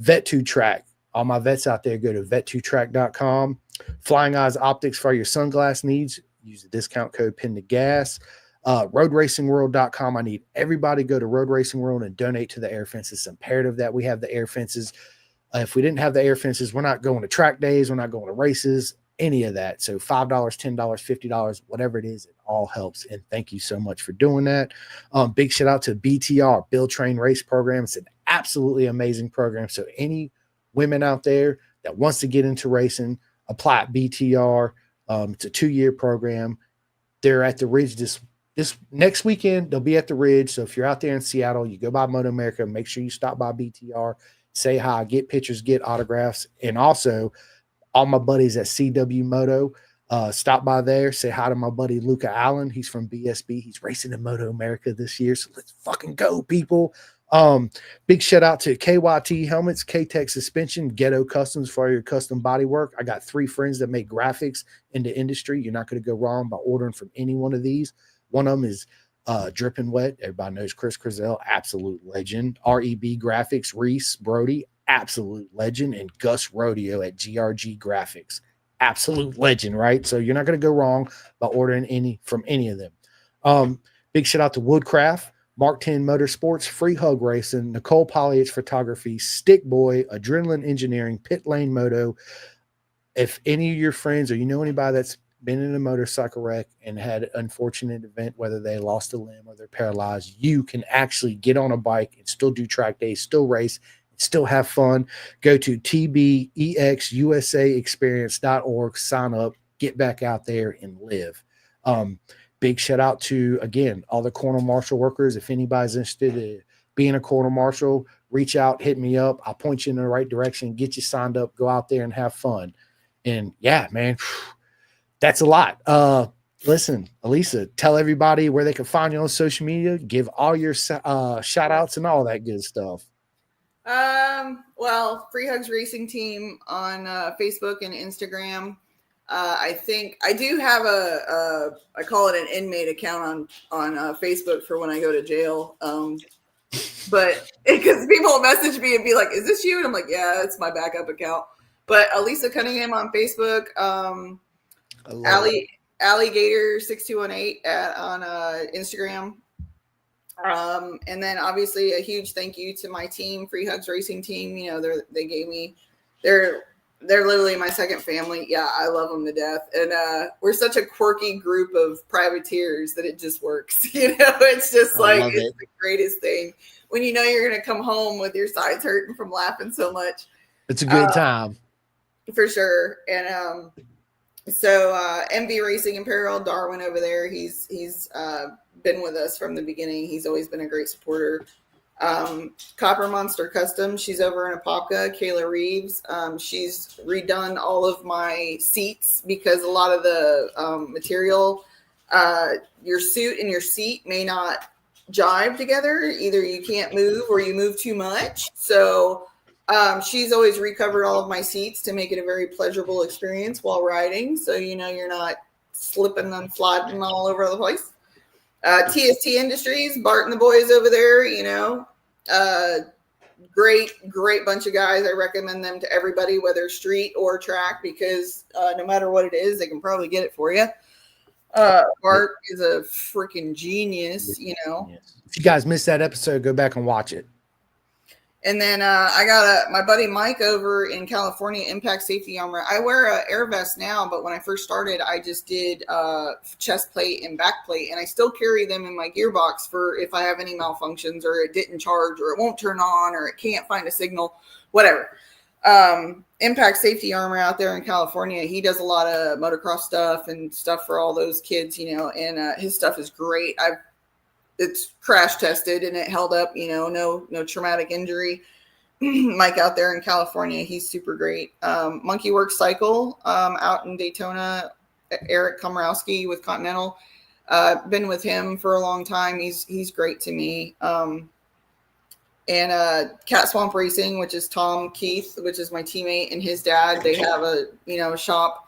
Vet2 Track. All my vets out there, go to vet2track.com. Flying Eyes Optics for your sunglass needs. Use the discount code Pin the Gas. Roadracingworld.com. I need everybody to go to Road Racing World and donate to the air fences. It's imperative that we have the air fences. If we didn't have the air fences, we're not going to track days. We're not going to races, any of that. So $5, $10, $50, whatever it is, it all helps. And thank you so much for doing that. Big shout out to BTR, Build Train Race Program. It's an absolutely amazing program. So any women out there that wants to get into racing, apply at BTR. It's a 2-year program. They're at the Ridge this next weekend. They'll be at the Ridge. So if you're out there in Seattle, you go by Moto America, make sure you stop by BTR, say hi, get pictures, get autographs. And also all my buddies at CW Moto, stop by there, say hi to my buddy Luca Allen. He's from BSB. He's racing in Moto America this year. So let's fucking go, people. Big shout out to KYT Helmets, K-Tech Suspension, Ghetto Customs for your custom body work. I got 3 friends that make graphics in the industry. You're not going to go wrong by ordering from any one of these. One of them is Dripping Wet. Everybody knows Chris Crizel, absolute legend. REB Graphics, Reese Brody, absolute legend. And Gus Rodeo at GRG Graphics, absolute legend, right? So you're not going to go wrong by ordering from any of them. Big shout out to Woodcraft, Mark 10 Motorsports, Free Hug Racing, Nicole Polyage Photography, Stick Boy, Adrenaline Engineering, Pit Lane Moto. If any of your friends or you know anybody that's been in a motorcycle wreck and had an unfortunate event, whether they lost a limb or they're paralyzed, you can actually get on a bike and still do track days, still race, and still have fun. Go to tbexusaexperience.org, sign up, get back out there and live. Big shout out to, again, all the corner marshal workers. If anybody's interested in being a corner marshal, reach out, hit me up. I'll point you in the right direction, get you signed up, go out there and have fun. And yeah, man, that's a lot. Listen, Alisa, tell everybody where they can find you on social media. Give all your shout outs and all that good stuff. Well, Free Hugs Racing Team on Facebook and Instagram. I think I do have I call it an inmate account on Facebook for when I go to jail. But because people will message me and be like, "Is this you?" And I'm like, "Yeah, it's my backup account." But Alisa Cunningham on Facebook, I love it. Alligator6218 on Instagram. And then obviously a huge thank you to my team, Free Hugs Racing Team. You know, they gave me, they're literally my second family. Yeah, I love them to death. And we're such a quirky group of privateers that it just works. You know, it's just I like, love it's it. the greatest thing when you know you're going to come home with your sides hurting from laughing so much. It's a good time. For sure. And so MV Racing Imperial, Darwin over there, he's been with us from the beginning. He's always been a great supporter. Copper Monster Custom, she's over in Apopka. Kayla Reeves, she's redone all of my seats because a lot of the material, your suit and your seat may not jive together. Either you can't move or you move too much. So she's always recovered all of my seats to make it a very pleasurable experience while riding. So, you know, you're not slipping and sliding all over the place. TST Industries, Bart and the boys over there, you know, great bunch of guys. I recommend them to everybody, whether street or track, because no matter what it is, they can probably get it for you. Bart is a freaking genius, you know. Yes. If you guys missed that episode, go back and watch it. And then I got my buddy Mike over in California, Impact Safety Armor. I wear an air vest now, but when I first started, I just did chest plate and back plate, and I still carry them in my gearbox for if I have any malfunctions or it didn't charge or it won't turn on or it can't find a signal, whatever. Impact Safety Armor out there in California, he does a lot of motocross stuff and stuff for all those kids, you know, and his stuff is great. It's crash tested and it held up, you know, no traumatic injury. Mike out there in California, he's super great. Monkey Works Cycle out in Daytona, Eric Komrowski with Continental. Been with him for a long time. He's great to me. And Cat Swamp Racing, which is Tom Keith, which is my teammate, and his dad. They have a shop.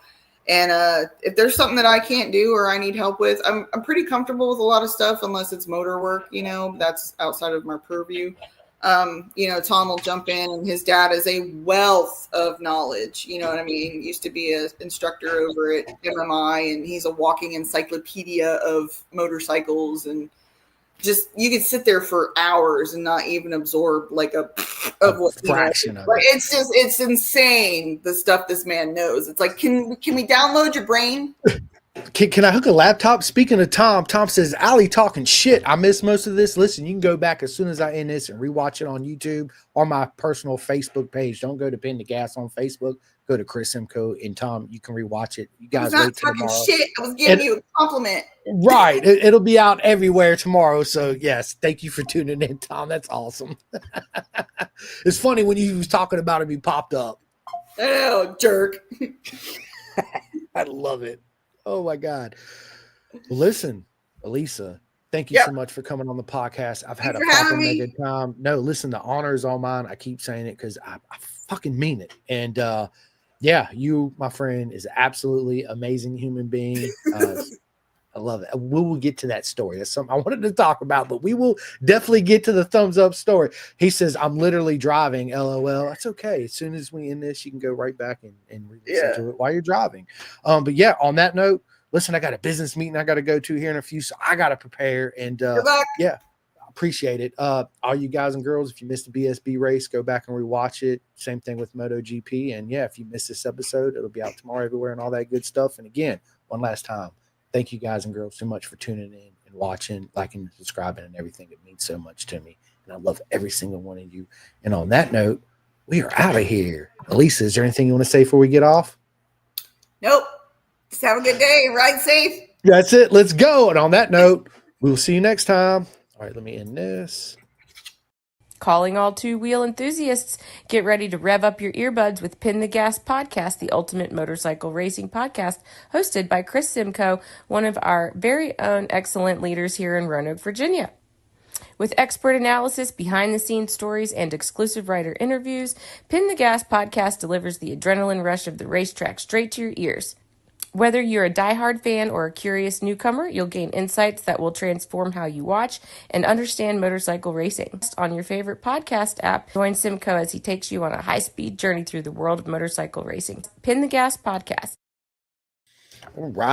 And if there's something that I can't do or I need help with, I'm pretty comfortable with a lot of stuff unless it's motor work, you know, that's outside of my purview. You know, Tom will jump in, and his dad is a wealth of knowledge. You know what I mean? He used to be an instructor over at MMI, and he's a walking encyclopedia of motorcycles, and just you could sit there for hours and not even absorb like a fraction of it. It's insane the stuff this man knows. It's like, can we download your brain? Can I hook a laptop? Speaking of Tom says, Allie talking shit. I missed most of this. Listen, you can go back as soon as I end this and rewatch it on YouTube or my personal Facebook page. Don't go to Pin the Gas on Facebook. Go to Chris Simcoe and Tom. You can rewatch it. You guys wait till tomorrow. Shit. I was giving you a compliment. Right. It'll be out everywhere tomorrow. So yes, thank you for tuning in, Tom. That's awesome. It's funny when you was talking about it, he popped up. Oh, jerk. I love it. Oh my God. Well, listen, Alisa, thank you so much for coming on the podcast. I've had a fucking mega time. No, listen, the honor is all mine. I keep saying it because I fucking mean it. And yeah, you, my friend, is absolutely amazing human being. I love it. We will get to that story. That's something I wanted to talk about, but we will definitely get to the thumbs up story. He says, I'm literally driving, LOL. That's okay. As soon as we end this, you can go right back and listen to it while you're driving. But yeah, on that note, listen, I got a business meeting I got to go to here in a few, so I got to prepare. And yeah, appreciate it. All you guys and girls, if you missed the BSB race, go back and rewatch it. Same thing with MotoGP. And yeah, if you missed this episode, it'll be out tomorrow everywhere and all that good stuff. And again, one last time, thank you guys and girls so much for tuning in and watching, liking, and subscribing and everything. It means so much to me. And I love every single one of you. And on that note, we are out of here. Alisa, is there anything you want to say before we get off? Nope. Just have a good day. Ride safe. That's it. Let's go. And on that note, we'll see you next time. All right, let me end this. Calling all two-wheel enthusiasts, get ready to rev up your earbuds with Pin the Gas Podcast, the ultimate motorcycle racing podcast, hosted by Chris Simcoe, one of our very own excellent leaders here in Roanoke, Virginia. With expert analysis, behind-the-scenes stories, and exclusive writer interviews, Pin the Gas Podcast delivers the adrenaline rush of the racetrack straight to your ears. Whether you're a diehard fan or a curious newcomer, you'll gain insights that will transform how you watch and understand motorcycle racing. On your favorite podcast app, join Simcoe as he takes you on a high-speed journey through the world of motorcycle racing. Pin the Gas Podcast. All right.